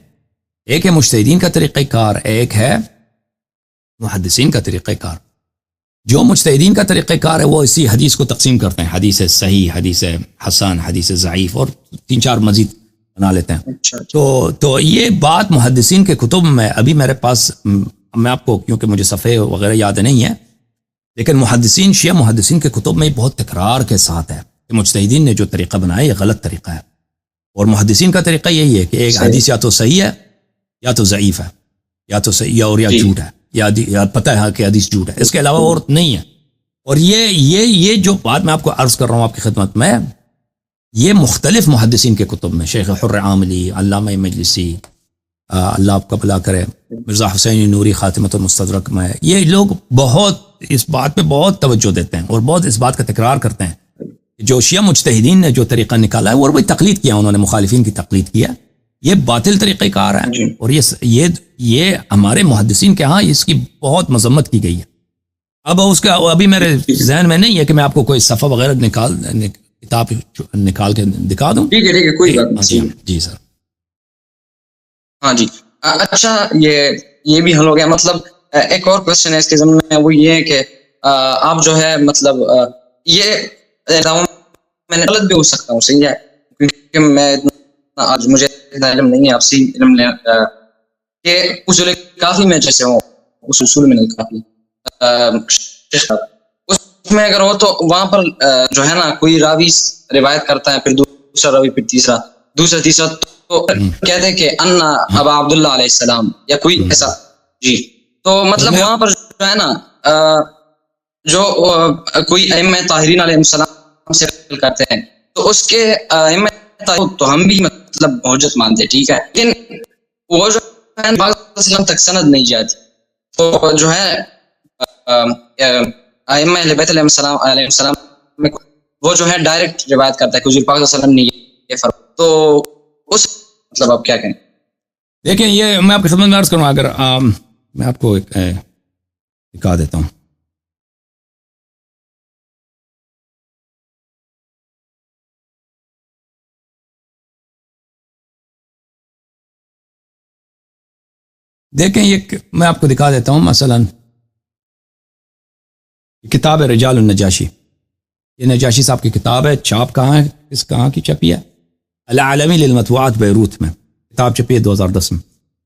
ایک ہے مجتہدین کا طریقہ کار، ایک ہے محدثین کا طریقہ کار. جو مجتہدین کا طریقہ کار ہے وہ اسی حدیث کو تقسیم کرتے ہیں، حدیث صحیح، حدیث حسن، حدیث ضعیف، اور 3-4 مزید بنا لیتے ہیں. تو یہ بات محدثین کے کتب میں ابھی میرے پاس، میں آپ کو کیونکہ مجھے صفحے وغیرہ یاد نہیں ہے، لیکن شیعہ محدثین کے کتب میں بہت تکرار کے ساتھ ہے کہ مجتہدین نے جو طریقہ بنایا یہ غلط طریقہ ہے، اور محدثین کا طریقہ یہی ہے کہ ایک حدیث یا تو صحیح ہے یا تو ضعیف ہے، یا تو صحیح اور یا جھوٹ ہے، یا پتہ ہے کہ حدیث جھوٹ ہے، اس کے علاوہ اور نہیں ہے. اور یہ جو بات میں آپ کو عرض کر رہا ہوں آپ کی خدمت میں، یہ مختلف محدثین کے کتب میں، شیخ حر عاملی، علامہ مجلسی، اللہ آپ کا بھلا کرے، مرزا حسین نوری خاتمۃ المستدرک میں، یہ لوگ بہت اس بات پہ بہت توجہ دیتے ہیں اور بہت اس بات کا تکرار کرتے ہیں. جو شیعہ مجتہدین نے جو طریقہ نکالا ہے، اور وہی تقلید کیا، انہوں نے مخالفین کی تقلید کیا، یہ باطل طریقہ کار ہے، اور یہ ہمارے محدثین کے ہاں اس کی بہت مذمت کی گئی ہے. اب اس کا ابھی میرے ذہن میں نہیں ہے کہ میں آپ کو کوئی صفحہ وغیرہ کتاب نکال کے دکھا دوں. ٹھیک ہے کوئی بات نہیں. جی سر. ہاں جی. اچھا، یہ بھی حل ہو گیا. مطلب ایک اور کوشچن ہے اس کے ضمن میں، وہ یہ ہے کہ آپ جو ہے مطلب یہ میں نے غلط بھی ہو سکتا ہوں، صحیح ہے، کیونکہ میں آج مجھے اتنا علم نہیں ہے، آپ سے علم لیں کہ اصول کافی میں جیسے ہوں، اس اصول میں نہیں کافی اس میں اگر ہو تو وہاں پر جو ہے نا کوئی راوی روایت کرتا ہے، پھر دوسرا راوی، پھر تیسرا تیسرا، تو کہتے ہیں کہ انا ابا عبداللہ علیہ السلام یا کوئی ایسا. جی، تو مطلب وہاں پر جو ہے نا جو کوئی ائمہ طاہرین علیہ السلام سے کرتے ہیں، تو اس کے ائمہ تو ہم بھی مطلب حجت مانتے ہیں، ٹھیک ہے، لیکن وہ جو ہے بعض تک سند نہیں جاتی، تو جو ہے ائمہ اہل بیت علیہ السلام وہ جو ہے ڈائریکٹ روایت کرتا ہے کہ حضور پاک صلی اللہ علیہ وسلم نے یہ فرمایا، تو اس مطلب آپ کیا کہیں؟ دیکھیں، یہ میں آپ کی خدمت میں عرض کروں، اگر میں آپ کو ایک دکھا دیتا ہوں. دیکھیں، یہ میں آپ کو دکھا دیتا ہوں. مثلا کتاب رجال النجاشی، یہ نجاشی صاحب کی کتاب ہے. چھاپ کہاں کی چھپی ہے؟ العالمی للمطبوعات بیروت میں کتاب چھپی ہے 2010 میں.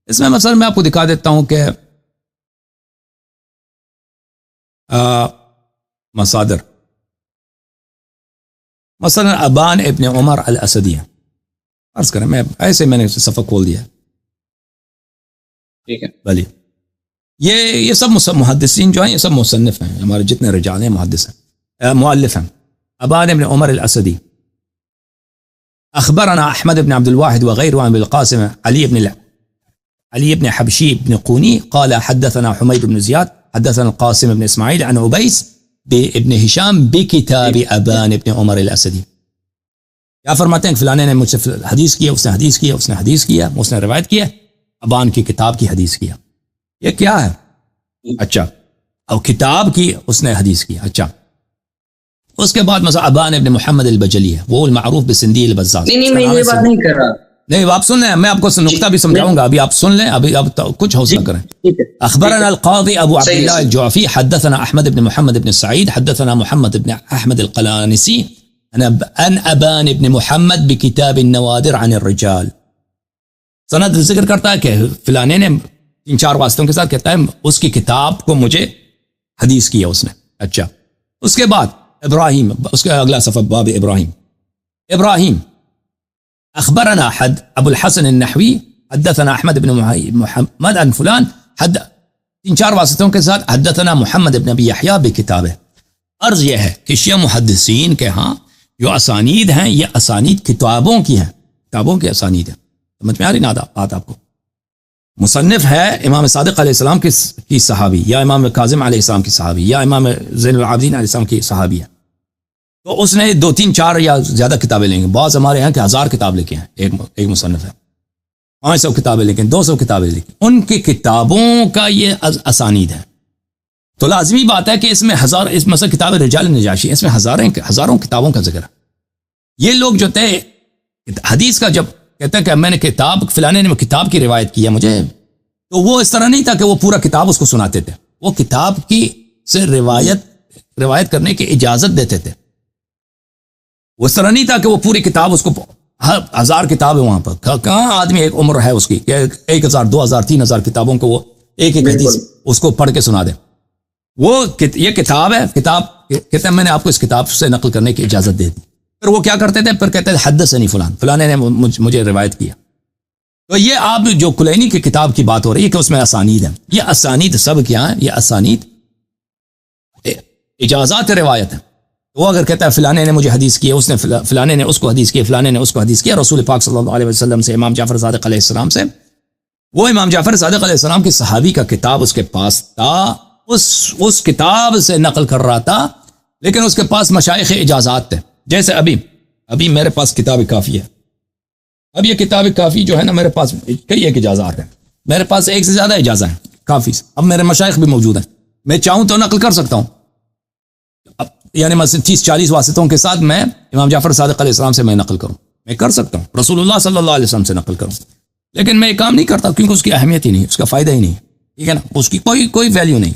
اس میں مثلا میں آپ کو دکھا دیتا ہوں کہ مصادر، مثلا ابان ابن عمر الاسدی ہے، عرض کریں میں ایسے میں نے صفحہ کھول دیا، ٹھیک ہے، بھلی یہ سب محدثین جو ہیں، یہ سب مصنف ہیں، ہمارے جتنے رجال ہیں محدث ہیں، مؤلف ہیں. ابان ابن عمر الاسدی اخبرنا احمد بن عبد الواحد وغيره عن بالقاسم علي بن حبشي بن قوني قال حدثنا حميد بن زياد حدثنا القاسم بن اسماعيل عن عبيس بن هشام بكتاب ابان بن عمر الاسدي. کیا فرماتے ہیں کہ فلانے نے مجھ سے حدیث کیا، اس نے حدیث کیا، اس نے حدیث کیا، اس نے روایت کیا، ابان کی کتاب کی حدیث کیا. یہ کیا ہے؟ اچھا، اور کتاب کی اس نے حدیث کیا. اچھا، اس کے بعد مثلا ابان ابن محمد البجلی ہے، وہ المعروف بسندی البزاز. نہیں میں یہ بات نہیں کر رہا. نہیں آپ سن لیں, میں آپ کو نقطہ بھی سمجھاؤں گا, ابھی آپ سن لیں, ابھی اب کچھ حوصلہ کریں. اخبرنا القاضي ابو عبد الله الجعفي حدثنا احمد بن محمد بن سعيد حدثنا محمد بن احمد القلانسي ان ابان بن محمد بكتاب النوادر عن الرجال. سند ذکر کرتا ہے کہ فلانے نے 3-4 واسطوں کے ساتھ کہتا ہے اس کی کتاب کو مجھے حدیث کیا اس نے. اچھا, اس کے بعد ابراہیم, اس کا اگلا صفحہ باب ابراہیم اخبرنا حد ابو الحسن النحوی حدثنا احمد بن محمد عن فلان حد 3-4 واسطوں کے ساتھ حدثنا محمد بن ابی یحییٰ بکتابہ. عرض یہ ہے کہ شیعہ محدثین کے ہاں جو اسانید ہیں یہ اسانید کتابوں کی ہیں, کتابوں کی اسانید ہیں. سمجھ میں آ رہی نا بات آپ کو؟ مصنف ہے امام صادق علیہ السلام کی صحابی, یا امام کاظم علیہ السلام کی صحابی, یا امام زین العابدین علیہ السلام کی صحابی ہے, تو اس نے 2-3-4 یا زیادہ کتابیں لیں گے. بعض ہمارے یہاں کہ 1000 کتاب لکھے ہیں, ایک مصنف ہے 500 کتابیں لکھیں, 200 کتابیں لکھیں, ان کی کتابوں کا یہ اسانید ہے. تو لازمی بات ہے کہ اس میں اس مثلا کتاب رجال نجاشی, اس میں ہزاروں کتابوں کا ذکر ہے. یہ لوگ جو تھے حدیث کا جب کہتے ہیں کہ میں نے فلانے نے کتاب کی روایت کی ہے مجھے, تو وہ اس طرح نہیں تھا کہ وہ پورا کتاب اس کو سناتے تھے, وہ کتاب کی سے روایت کرنے کی اجازت دیتے تھے. وہ اس طرح نہیں تھا کہ وہ پوری کتاب اس کو 1000 کتاب ہے وہاں پر, کہاں آدمی ایک عمر ہے اس کی کہ 1000 2000 3000 کتابوں کو وہ ایک حدیث اس کو پڑھ کے سنا دے. وہ یہ کتاب ہے, کتاب کہتے ہیں میں نے آپ کو اس کتاب سے نقل کرنے کی اجازت دے دی. پھر وہ کیا کرتے تھے, پھر کہتے تھے حدثنی فلانے نے مجھے روایت کیا. تو یہ آپ جو کلینی کی کتاب کی بات ہو رہی ہے کہ اس میں اسانید ہیں, یہ اسانید سب کیا ہیں, یہ اسانید اجازات روایت ہیں. وہ اگر کہتا ہے فلانے نے مجھے حدیث کی, اس نے فلانے نے اس کو حدیث کی, فلانے نے اس کو حدیث کیا رسول پاک صلی اللہ علیہ وسلم سے, امام جعفر صادق علیہ السلام سے, وہ امام جعفر صادق علیہ السلام کی صحابی کا کتاب اس کے پاس تھا, اس کتاب سے نقل کر رہا تھا, لیکن اس کے پاس مشائخ اجازات تھے. جیسے ابھی میرے پاس کتاب کافی ہے, اب یہ کتاب کافی جو ہے نا میرے پاس کئی ایک اجازات ہیں, میرے پاس ایک سے زیادہ اجازت ہیں کافی. اب میرے مشائخ بھی موجود ہیں, میں چاہوں تو نقل کر سکتا ہوں, یعنی مثلا 30-40 واسطوں کے ساتھ میں امام جعفر صادق علیہ السلام سے میں نقل کروں, میں کر سکتا ہوں, رسول اللہ صلی اللہ علیہ وسلم سے نقل کروں, لیکن میں یہ کام نہیں کرتا کیونکہ اس کی اہمیت ہی نہیں, اس کا فائدہ ہی نہیں, ٹھیک ہے نا, اس کی کوئی ویلیو نہیں,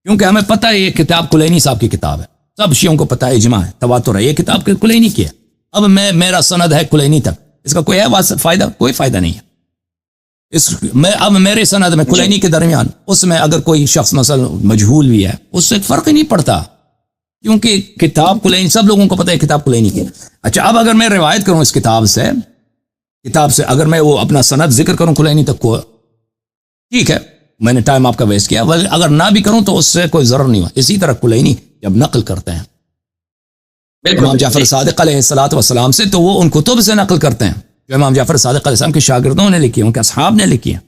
کیونکہ ہمیں پتہ ہے یہ کتاب کلینی صاحب کی کتاب ہے, سب شیعوں کو پتہ ہے, اجماع ہے, تواتر ہے, یہ کتاب کلینی کی ہے. اب میرا سند ہے کلینی تک, اس کا کوئی ہے فائدہ؟ کوئی فائدہ نہیں ہے. اب میرے سند میں کلینی کے درمیان اس میں اگر کوئی شخص مثلا مجہول بھی ہے, اس سے فرق ہی نہیں پڑتا, کیونکہ کتاب کلینی سب لوگوں کو پتہ ہے کتاب کلینی کی. اچھا, اب اگر میں روایت کروں اس کتاب سے اگر میں وہ اپنا سند ذکر کروں کلینی تک کو, ٹھیک ہے, میں نے ٹائم آپ کا ویسٹ کیا, اگر نہ بھی کروں تو اس سے کوئی ضرر نہیں ہوا. اسی طرح کلینی جب نقل کرتے ہیں امام جعفر صادق علیہ السلام سے, تو وہ ان کتب سے نقل کرتے ہیں جو امام جعفر صادق علیہ السلام کے شاگردوں نے لکھی, ان کے اصحاب نے لکھی ہیں.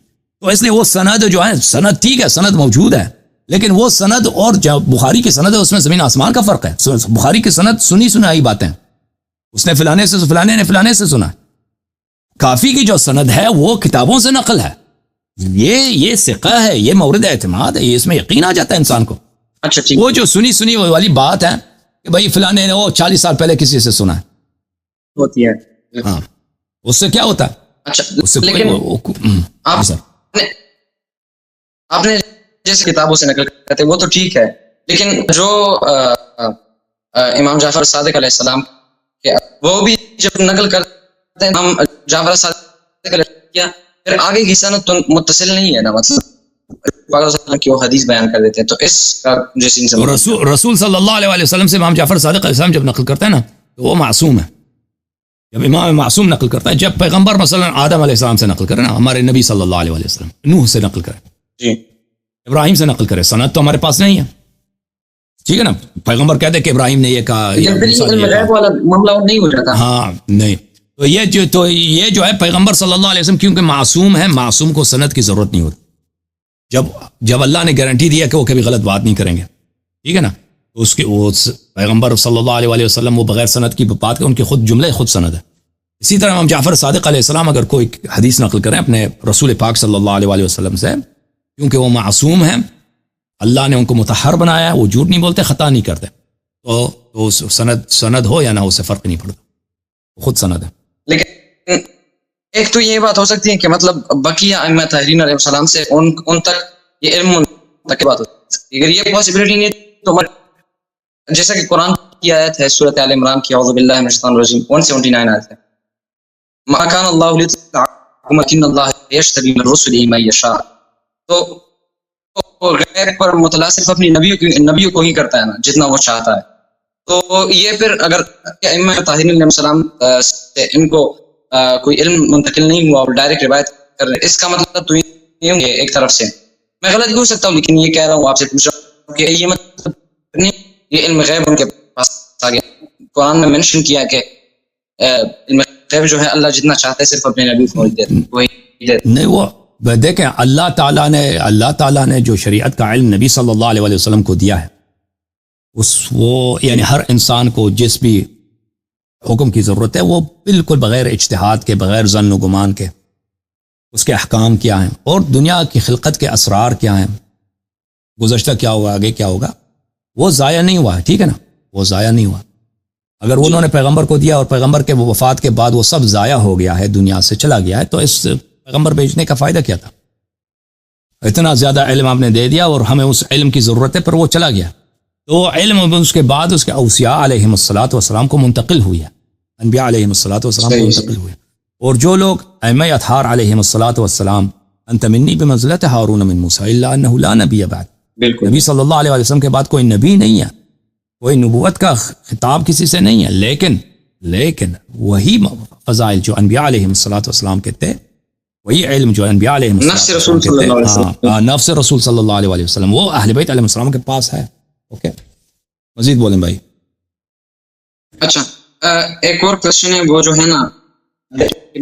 تو اس لیے وہ سند جو ہے, سند ٹھیک ہے, سند موجود ہے, لیکن وہ سند اور بخاری کی سند ہے اس میں زمین آسمان کا فرق ہے. بخاری کی سند سنائی باتیں, اس نے فلانے سے سنا. کافی کی جو سند ہے وہ کتابوں سے نقل ہے, یہ ثقہ ہے, یہ مورد اعتماد ہے, یہ اس میں یقین آ جاتا ہے انسان کو. اچھا ٹھیک, وہ جو سنی والی بات ہے کہ بھائی فلانے نے وہ 40 سال پہلے کسی سے سنا ہے, ہوتی ہے, ہاں, اس سے کیا ہوتا ہے؟ اچھا, اس سے لیکن آپ نے جیسے کتابوں سے نقل کرتے ہیں وہ تو ٹھیک ہے, لیکن جو امام جعفر صادق علیہ السلام وہ بھی جب نقل کرتے ہیں امام جعفر صادق علیہ السلام, پھر آگے کی سند تو متصل نہیں ہے نا, مطلب کی وہ حدیث بیان کر دیتے ہیں, تو اس کا رسول صلی اللہ علیہ وسلم سے امام جعفر صادق علیہ السلام جب نقل کرتے ہیں نا تو وہ معصوم ہے. جب امام معصوم نقل کرتا ہے, جب پیغمبر مثلا آدم علیہ السلام سے نقل کرے نا, ہمارے نبی صلی اللہ علیہ وسلم نوح سے نقل کرے, جی, ابراہیم سے نقل کرے, سند تو ہمارے پاس نہیں ہے, ٹھیک ہے نا. پیغمبر کہتے کہ ابراہیم نے یہ کہا, نہیں ہو جاتا, ہاں نہیں, تو یہ جو ہے پیغمبر صلی اللہ علیہ وسلم کیونکہ معصوم ہے, معصوم کو سند کی ضرورت نہیں ہوتی. جب اللہ نے گارنٹی دیا کہ وہ کبھی غلط بات نہیں کریں گے, ٹھیک ہے نا, تو اس کے وہ پیغمبر صلی اللہ علیہ وسلم وہ بغیر سند کی بات کے ان کے خود جملے خود سند ہے. اسی طرح امام جعفر صادق علیہ السلام اگر کوئی حدیث نقل کریں اپنے رسول پاک صلی اللہ علیہ وسلم سے, کیونکہ وہ معصوم ہیں, اللہ نے ان کو مطہر بنایا ہے, وہ جھوٹ نہیں بولتے, خطا نہیں کرتے, تو سند ہو یا نہ ہو, اس سے فرق نہیں پڑتا, خود سند ہے. لیکن ایک تو یہ بات ہو سکتی ہے کہ مطلب بقیہ ائمہ طاہرین علیہ السلام سے ان تک یہ علم منتقل بات ہو سکتی ہے. اگر یہ پاسبلٹی نہیں تو جیسا کہ قرآن کی آیت ہے سورۃ آل عمران کی اعوذ باللہ من الشیطان الرجیم 179 آیت ہے ما کان اللہ لیطلعکم ولکن اللہ یجتبی من رسلہ من یشاء. تو غیر پر مطلع صرف اپنی نبیوں کو ہی کرتا ہے نا جتنا وہ چاہتا ہے. تو یہ پھر اگر ائمہ طاہرین علیہ السلام سے ان کو کوئی علم منتقل نہیں ہوا اور ڈائریکٹ روایت کر رہے اس کا مطلب تو یہ ہوں گے ایک طرف سے میں غلط بھی ہو سکتا ہوں لیکن یہ کہہ رہا ہوں آپ سے پوچھ رہا ہوں کہ یہ مطلب نہیں یہ علم غیب ان کے پاس آ گیا. قرآن میں مینشن کیا کہ علم غیب جو ہے اللہ جتنا چاہتا ہے صرف اپنے نبی کو وہی دیتا نہیں. وہ دیکھیں اللہ تعالیٰ نے جو شریعت کا علم نبی صلی اللہ علیہ وسلم کو دیا ہے وہ یعنی ہر انسان کو جس بھی حکم کی ضرورت ہے وہ بالکل بغیر اجتہاد کے بغیر ظن و گمان کے اس کے احکام کیا ہیں اور دنیا کی خلقت کے اسرار کیا ہیں گزشتہ کیا ہوگا آگے کیا ہوگا وہ ضائع نہیں ہوا ہے. ٹھیک ہے نا وہ ضائع نہیں ہوا. اگر انہوں نے پیغمبر کو دیا اور پیغمبر کے وفات کے بعد وہ سب ضائع ہو گیا ہے دنیا سے چلا گیا ہے تو اس پیغمبر بھیجنے کا فائدہ کیا تھا؟ اتنا زیادہ علم آپ نے دے دیا اور ہمیں اس علم کی ضرورت ہے پر وہ چلا گیا. تو علم اس کے بعد اس کے اوصیاء علیہم الصلاۃ والسلام کو منتقل ہوئی ہے انبیاء علیہم الصلاۃ والسلام کو منتقل ہوئے. اور جو لوگ ائمہ اطہار علیہم الصلاۃ والسلام انت منی بمنزلۃ ہارون من موسیٰ الا انہ لا نبی بعد نبی صلی اللہ علیہ وسلم کے بعد کوئی نبی نہیں ہے کوئی نبوت کا خطاب کسی سے نہیں ہے لیکن وہی فضائل جو انبیاء علیہم الصلاۃ والسلام کے تھے وہی علم جو انبیاء علیہم نفس رسول صلی اللہ علیہ وسلم نفس رسول صلی اللہ علیہ وسلم وہ اہل بیت علیہ السلام کے پاس ہے. اوکے مزید بولیں بھائی. اچھا ایک اور کوشچن ہے وہ جو ہے نا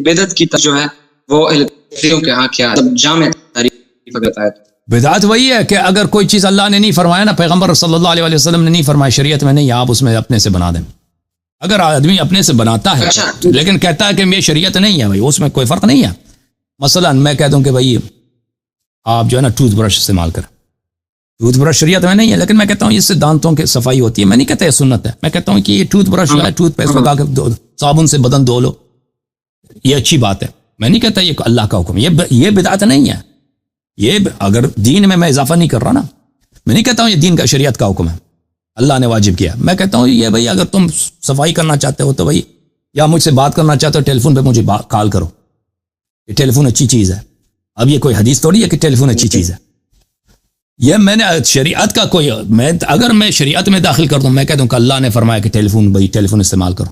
بدعت کی جو ہے وہ کے ہاں کیا ہے جامع تعریف کرتا ہے. بدعت وہی ہے کہ اگر کوئی چیز اللہ نے نہیں فرمایا نا پیغمبر صلی اللہ علیہ وسلم نے نہیں فرمایا شریعت میں نہیں آپ اس میں اپنے سے بنا دیں. اگر آدمی اپنے سے بناتا ہے لیکن کہتا ہے کہ یہ شریعت نہیں ہے بھائی اس میں کوئی فرق نہیں ہے. مثلا میں کہتا ہوں کہ بھائی آپ جو ہے نا ٹوتھ برش استعمال کریں ٹوتھ برش شریعت میں نہیں ہے لیکن میں کہتا ہوں اس سے دانتوں کی صفائی ہوتی ہے. میں نہیں کہتا یہ سنت ہے میں کہتا ہوں کہ یہ ٹوتھ برش جو ہے ٹوتھ پیسٹ لگا کے صابن سے بدن دھو لو یہ اچھی بات ہے. میں نہیں کہتا یہ اللہ کا حکم یہ بدعت نہیں ہے. یہ اگر دین میں اضافہ نہیں کر رہا نا میں نہیں کہتا ہوں یہ دین کا شریعت کا حکم ہے اللہ نے واجب کیا. میں کہتا ہوں یہ بھائی اگر تم صفائی کرنا چاہتے ہو تو بھائی یا مجھ سے بات کرنا چاہتے ہو ٹیلی فون پہ مجھے کال کرو یہ ٹیلی فون اچھی چیز ہے. اب یہ کوئی حدیث تھوڑی ہے کہ ٹیلی فون اچھی چیز ہے. یہ میں نے شریعت کا کوئی اگر میں شریعت میں داخل کر دوں میں کہتا ہوں کہ اللہ نے فرمایا کہ ٹیلی فون استعمال کرو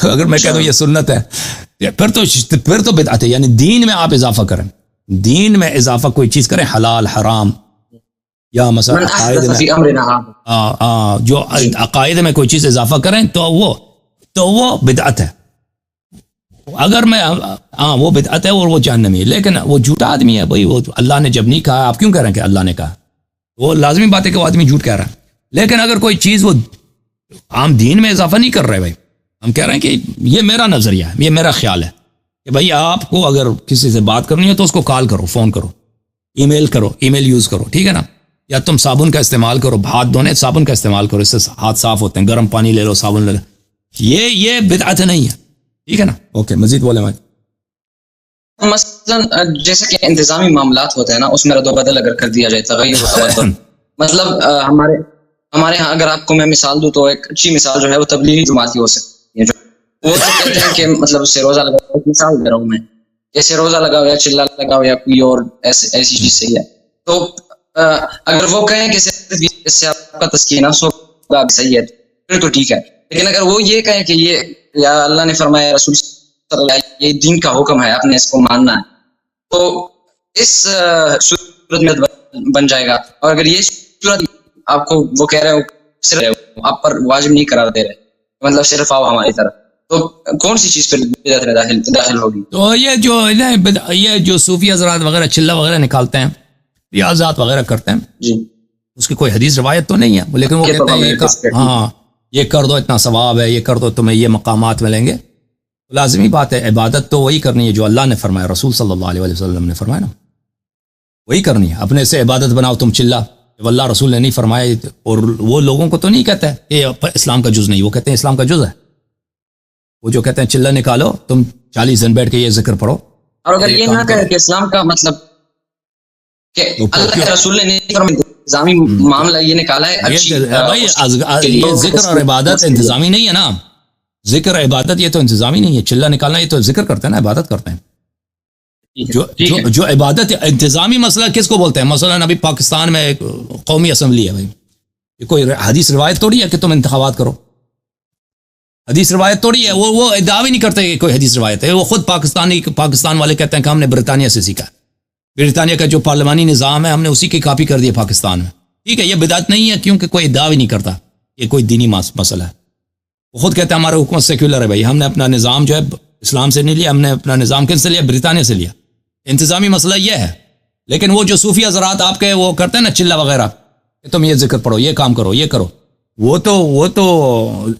اگر میں کہتا ہوں یہ سنت ہے پھر تو بدعت ہے. یعنی دین میں آپ اضافہ کریں دین میں اضافہ کوئی چیز کریں حلال حرام یا مثلا عقائد میں جو عقائد میں کوئی چیز اضافہ کریں تو وہ بدعت ہے. اگر میں وہ بدعت ہے اور وہ جہنمی ہے لیکن وہ جھوٹا آدمی ہے بھائی وہ اللہ نے جب نہیں کہا آپ کیوں کہہ رہے ہیں کہ اللہ نے کہا وہ لازمی بات ہے کہ وہ آدمی جھوٹ کہہ رہا ہے. لیکن اگر کوئی چیز وہ عام دین میں اضافہ نہیں کر رہے بھائی ہم کہہ رہے ہیں کہ یہ میرا نظریہ ہے یہ میرا خیال ہے کہ بھائی آپ کو اگر کسی سے بات کرنی ہے تو اس کو کال کرو فون کرو ای میل یوز کرو ٹھیک ہے نا یا تم صابن کا استعمال کرو ہاتھ دھونے صابن کا استعمال کرو اس سے ہاتھ صاف ہوتے ہیں گرم پانی لے لو صابن لے لو یہ بدعت نہیں ہے. ٹھیک ہے نا اوکے مزید بولے بھائی. مثلا جیسے کہ انتظامی معاملات ہوتے ہیں نا اس میں رد و بدل اگر کر دیا جائے تغیر مطلب ہمارے ہاں اگر آپ کو میں مثال دوں تو ایک اچھی مثال جو ہے وہ تبلیغی جماعت کی ہو سکتی ہے جو وہ تو کہتے ہیں کہ مطلب اسے روزہ لگاؤ مثال دے رہا ہوں میں جیسے روزہ لگاؤ یا چلا لگاؤ یا کوئی اور ایسی چیز صحیح ہے تو اگر وہ کہیں کہ اس سے آپ کا تسکین نفس ہوگا صحیح ہے پھر تو ٹھیک ہے. لیکن اگر وہ یہ کہیں کہ یہ یا اللہ نے فرمایا رسول صلی اللہ علیہ وسلم یہ دین کا حکم ہے آپ نے اس کو ماننا ہے تو اس صورت میں بن جائے گا. اور اگر یہ صورت آپ کو وہ کہہ رہے ہو صرف آپ پر واجب نہیں قرار دے رہے مطلب صرف آؤ ہماری طرف تو کون سی چیز پھر بدعت میں داخل ہوگی؟ تو یہ جو صوفی حضرات وغیرہ چلہ وغیرہ نکالتے ہیں ریاضات وغیرہ کرتے ہیں جی اس کی کوئی حدیث روایت تو نہیں ہے لیکن وہ کہتے ہیں یہ کر دو اتنا ثواب ہے یہ کر دو تمہیں یہ مقامات ملیں گے. لازمی بات ہے عبادت تو وہی کرنی ہے جو اللہ نے فرمایا رسول صلی اللہ علیہ وسلم نے فرمایا نا وہی کرنی ہے. اپنے سے عبادت بناؤ تم چلہ اللہ رسول نے نہیں فرمایا اور وہ لوگوں کو تو نہیں کہتا ہے کہ اسلام کا جز نہیں وہ کہتے ہیں اسلام کا جز ہے وہ جو کہتے ہیں چلہ نکالو تم 40 دن بیٹھ کے یہ ذکر پڑھو. اور اگر یہ نہ کہے کہ اسلام کا مطلب کہ اللہ کے رسول نے انتظامی معاملہ یہ نکالا ہے یہ ذکر اور عبادت انتظامی نہیں ہے نا. ذکر اور عبادت یہ تو انتظامی نہیں ہے. چلہ نکالنا یہ تو ذکر کرتے ہیں نا, عبادت کرتے ہیں. جو عبادت انتظامی مسئلہ کس کو بولتے ہیں؟ مثلا ابھی پاکستان میں ایک قومی اسمبلی ہے بھائی, یہ کوئی حدیث روایت توڑی ہے کہ تم انتخابات کرو. حدیث روایت توڑی ہے. وہ دعوی نہیں کرتے کہ کوئی حدیث روایت ہے. وہ خود پاکستان والے کہتے ہیں کہ ہم نے برطانیہ سے سیکھا. برطانیہ کا جو پارلیمانی نظام ہے ہم نے اسی کی کاپی کر دی پاکستان میں. ٹھیک ہے, یہ بدعت نہیں ہے کیونکہ کوئی دعوی نہیں کرتا یہ کوئی دینی مسئلہ ہے. وہ خود کہتے ہیں ہمارا حکومت سیکولر ہے بھائی, ہم نے اپنا نظام جو ہے اسلام سے نہیں لیا, ہم نے اپنا نظام کن سے لیا؟ برطانیہ سے لیا. انتظامی مسئلہ یہ ہے. لیکن وہ جو صوفی حضرات آپ کے وہ کرتے ہیں نا چلہ وغیرہ کہ تم یہ ذکر پڑھو, یہ کام کرو, یہ کرو, وہ تو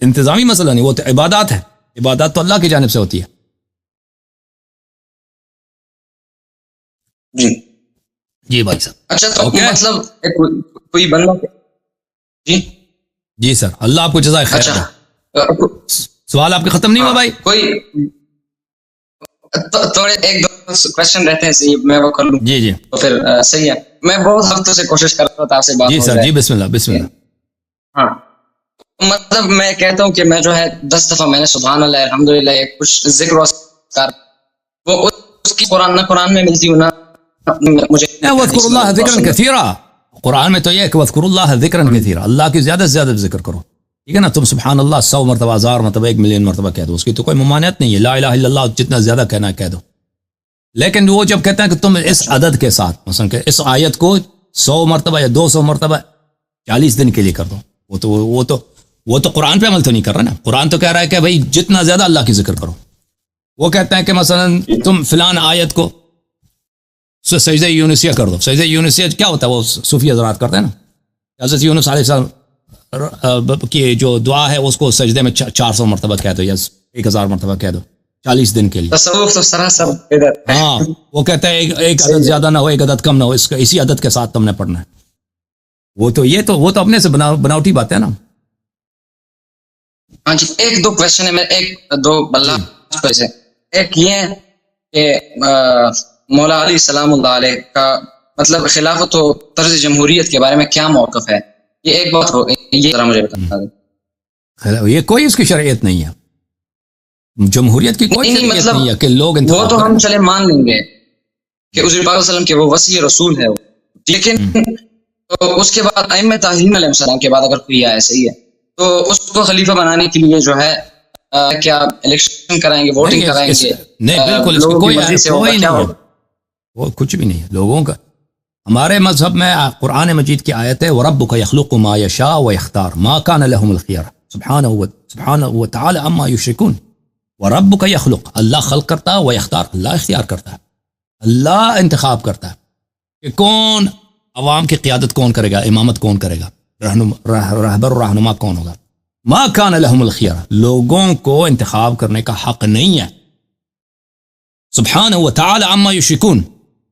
انتظامی مسئلہ نہیں, وہ تو عبادات ہے. عبادات تو اللہ کی جانب سے ہوتی ہے. جی بھائی صاحب. اچھا تو مطلب کوئی بندہ جی سر, اللہ آپ کو جزائے خیر. اچھا سوال آپ کے ختم نہیں ہوا بھائی؟ کوئی تھوڑے ایک دو کوشچن رہتے ہیں صحیح, میں وہ کر لوں. جی تو پھر صحیح ہے. میں بہت ہفتوں سے کوشش کر رہا تھا آپ سے بات. جی سر, جی بسم اللہ. ہاں مطلب میں کہتا ہوں کہ میں جو ہے 10 دفعہ میں نے سبحان اللہ الحمدللہ کچھ ذکر و اذکار وہ اس کی قرآن میں ملتی ہوں نا مجھے. وَاذْكُرُوا اللَّهَ ذِكْرًا كَثِيرًا, قرآن میں تو یہ ہے کہ وَاذْكُرُوا اللَّهَ ذِكْرًا كَثِيرًا, اللہ کی زیادہ سے زیادہ ذکر کرو. ٹھیک ہے نا, تم سبحان اللہ 100 مرتبہ, 1000 مرتبہ, 1 ملین مرتبہ کہہ دو, اس کی تو کوئی ممانعت نہیں ہے. لا الہ الا اللہ جتنا زیادہ کہنا ہے کہہ دو. لیکن وہ جب کہتے ہیں کہ تم اس عدد کے ساتھ مثلا کہ اس آیت کو 100 مرتبہ یا 200 مرتبہ 40 دن کے لیے کر دو, وہ تو قرآن پہ عمل تو نہیں کر رہا نا. قرآن تو کہہ رہا ہے کہ بھائی جتنا زیادہ اللہ کی ذکر کرو. وہ کہتے ہیں کہ مثلا تم فلان آیت کو سجدہ یونسیہ کر دو. سجدہ یونسیہ کیا ہوتا ہے؟ وہ صوفی حضرات کرتے ہیں نا. حضرت یونس علیہ السلام کی جو دعا ہے اس کو سجدے میں 400 مرتبہ کہہ دو یا 1000 مرتبہ کہہ دو 40 دن کے لیے. ہاں وہ کہتا ہے ایک عدد زیادہ نہ ہو, ایک عدد کم نہ ہو, اسی عدد کے ساتھ تم نے پڑھنا ہے. وہ تو اپنے سے بناوٹی بات ہے نا. ہاں جی, ایک دو کوشچن ہے, میں ایک دو بلّہ سے. ایک یہ ہے کہ مولا علی سلام اللہ علیہ کا مطلب خلافت و طرز جمہوریت کے بارے میں کیا موقف ہے؟ یہ ایک بات ہو, یہ ذرا مجھے بتا دیں. یہ کوئی اس کی شرعیت نہیں ہے, جمہوریت کی کوئی شرعیت مطلب نہیں ہے کہ لوگ وہ تو ہم چلے مان لیں گے کہ حضور پاک صلی اللہ علیہ وسلم کے وہ وصی رسول ہے, لیکن تو اس کے بعد ائمہ تعظیم علیہ السلام کے بعد اگر کوئی آئے صحیح ہے تو اس کو خلیفہ بنانے کے لیے جو ہے کیا الیکشن کرائیں گے, ووٹنگ کرائیں گے؟ نہیں بالکل, اس کوئی نہیں ہے, وہ کچھ بھی نہیں ہے لوگوں کا. ہمارے مذہب میں قرآن مجید کی آیت ہے وَرَبُّكَ يَخْلُقُ مَا يَشَاءُ وَيَخْتَارُ مَا كَانَ لَهُمُ الْخِيَرَةُ سبحانہ وتعالی عما یشرکون. وَرَبُّكَ يَخْلُقُ, اللہ خلق کرتا ہے, وَيَخْتَارُ, اللہ اختیار کرتا ہے, اللہ انتخاب کرتا ہے کہ کون عوام کی قیادت کون کرے گا, امامت کون کرے گا, رہبر و رہنما کون ہوگا. ما کان لہم الخیرہ, لوگوں کو انتخاب کرنے کا حق نہیں ہے. سبحانہ وتعالی عما یشرکون.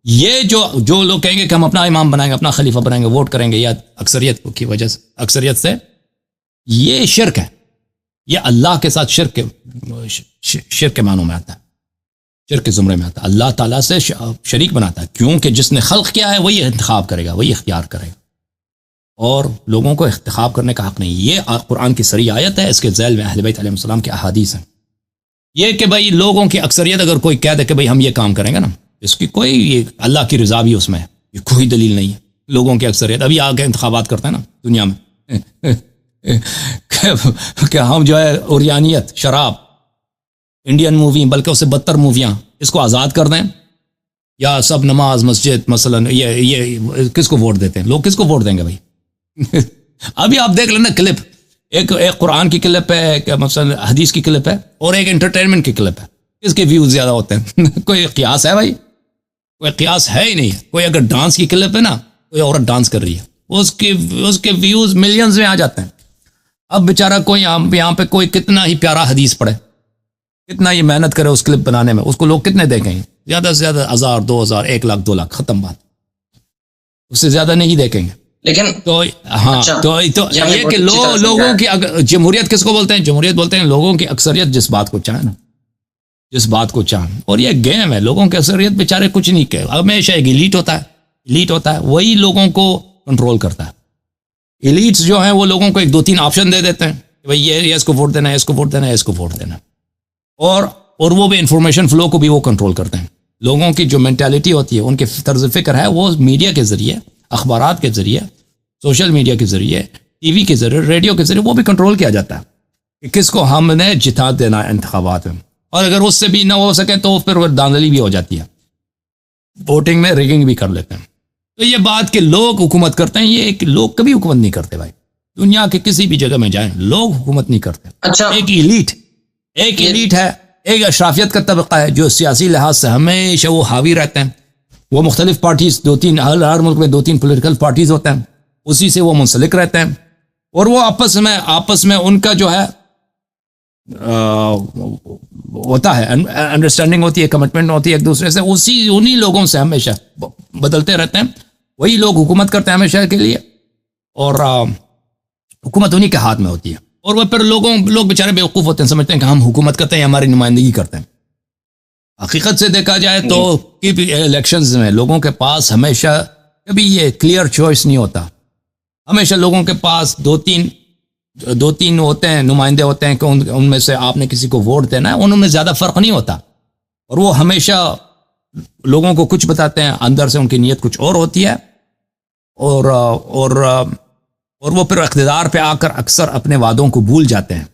یہ جو لوگ کہیں گے کہ ہم اپنا امام بنائیں گے, اپنا خلیفہ بنائیں گے, ووٹ کریں گے یا اکثریت کی وجہ سے, اکثریت سے, یہ شرک ہے. یہ اللہ کے ساتھ شرک کے معنوں میں آتا ہے, شرک کے زمرے میں آتا ہے. اللہ تعالیٰ سے شریک بناتا ہے, کیونکہ جس نے خلق کیا ہے وہی انتخاب کرے گا, وہی اختیار کرے گا, اور لوگوں کو انتخاب کرنے کا حق نہیں. یہ قرآن کی صریح آیت ہے, اس کے ذیل میں اہل بیت علیہ السلام کے احادیث ہیں. یہ کہ بھائی لوگوں کی اکثریت اگر کوئی کہہ دے کہ بھائی ہم یہ کام کریں گے نا, اس کی کوئی اللہ کی رضا بھی اس میں ہے, یہ کوئی دلیل نہیں ہے. لوگوں کی اکثریت ابھی آگے انتخابات کرتے ہیں نا دنیا میں کہ ہم جو ہے اوریانیت, شراب, انڈین مووی, بلکہ اس سے بدتر موویاں, اس کو آزاد کر دیں, یا سب نماز مسجد مثلا. یہ کس کو ووٹ دیتے ہیں لوگ, کس کو ووٹ دیں گے بھائی؟ ابھی آپ دیکھ لینا کلپ, ایک قرآن کی کلپ ہے, ایک مثلا حدیث کی کلپ ہے, اور ایک انٹرٹینمنٹ کی کلپ ہے. اس کے ویوز زیادہ ہوتے ہیں. کوئی قیاس ہے بھائی؟ کوئی قیاس ہے ہی نہیں. کوئی اگر ڈانس کی کلپ ہے نا, کوئی عورت ڈانس کر رہی ہے, اس کے ویوز ملینز میں آ جاتے ہیں. اب بیچارہ کوئی یہاں پہ کوئی کتنا ہی پیارا حدیث پڑھے, کتنا ہی محنت کرے اس کلپ بنانے میں, اس کو لوگ کتنے دیکھیں گے؟ زیادہ سے زیادہ 1000 2000 1 لاکھ 2 لاکھ, ختم بات. اس سے زیادہ نہیں دیکھیں گے. لیکن تو ہاں تو یہ کہ لوگوں کی جمہوریت کس کو بولتے ہیں؟ جمہوریت بولتے ہیں لوگوں کی اکثریت جس بات کو چاہیں نا، جس بات کو چاہیں. اور یہ گیم ہے، لوگوں کی اکثریت بیچارے کچھ نہیں کہ ہمیشہ ایک ایلیٹ ہوتا ہے وہی لوگوں کو کنٹرول کرتا ہے. ایلیٹس جو ہیں وہ لوگوں کو 2-3 آپشن دے دیتے ہیں کہ بھائی یہ اس کو ووٹ دینا ہے، اس کو ووٹ دینا ہے، اس کو ووٹ دینا ہے. اور وہ بھی انفارمیشن فلو کو بھی وہ کنٹرول کرتے ہیں. لوگوں کی جو مینٹیلٹی ہوتی ہے، ان کے طرز فکر ہے، وہ میڈیا کے ذریعے، اخبارات کے ذریعے، سوشل میڈیا کے ذریعے، ٹی وی کے ذریعے، ریڈیو کے ذریعے وہ بھی کنٹرول کیا جاتا ہے کہ کس کو ہم نے جتا دینا ہے انتخابات میں. اور اگر اس سے بھی نہ ہو سکے تو پھر وہ دھاندلی بھی ہو جاتی ہے، ووٹنگ میں ریگنگ بھی کر لیتے ہیں. تو یہ بات کہ لوگ حکومت کرتے ہیں، یہ لوگ کبھی حکومت نہیں کرتے بھائی. دنیا کے کسی بھی جگہ میں جائیں لوگ حکومت نہیں کرتے. اچھا، ایک ایلیٹ ہے، ایک اشرافیت کا طبقہ ہے جو سیاسی لحاظ سے ہمیشہ وہ حاوی رہتے ہیں. وہ مختلف پارٹیز، 2-3 ہر ملک میں 2-3 پولیٹیکل پارٹیز ہوتے ہیں، اسی سے وہ منسلک رہتے ہیں. اور وہ آپس میں ان کا جو ہے ہوتا ہے انڈرسٹینڈنگ ہوتی ہے، کمٹمنٹ ہوتی ہے ایک دوسرے سے، انہی لوگوں سے ہمیشہ بدلتے رہتے ہیں. وہی لوگ حکومت کرتے ہیں ہمیشہ کے لیے، اور حکومت انہی کے ہاتھ میں ہوتی ہے. اور وہ پھر لوگ بیچارے بیوقوف ہوتے ہیں، سمجھتے ہیں کہ ہم حکومت کرتے ہیں، ہماری نمائندگی کرتے ہیں. حقیقت سے دیکھا جائے تو الیکشنز میں لوگوں کے پاس ہمیشہ کبھی یہ کلیئر چوائس نہیں ہوتا. ہمیشہ لوگوں کے پاس دو تین ہوتے ہیں، نمائندے ہوتے ہیں کہ ان میں سے آپ نے کسی کو ووٹ دینا ہے. ان میں زیادہ فرق نہیں ہوتا، اور وہ ہمیشہ لوگوں کو کچھ بتاتے ہیں، اندر سے ان کی نیت کچھ اور ہوتی ہے. اور وہ پھر اقتدار پہ آ کر اکثر اپنے وعدوں کو بھول جاتے ہیں.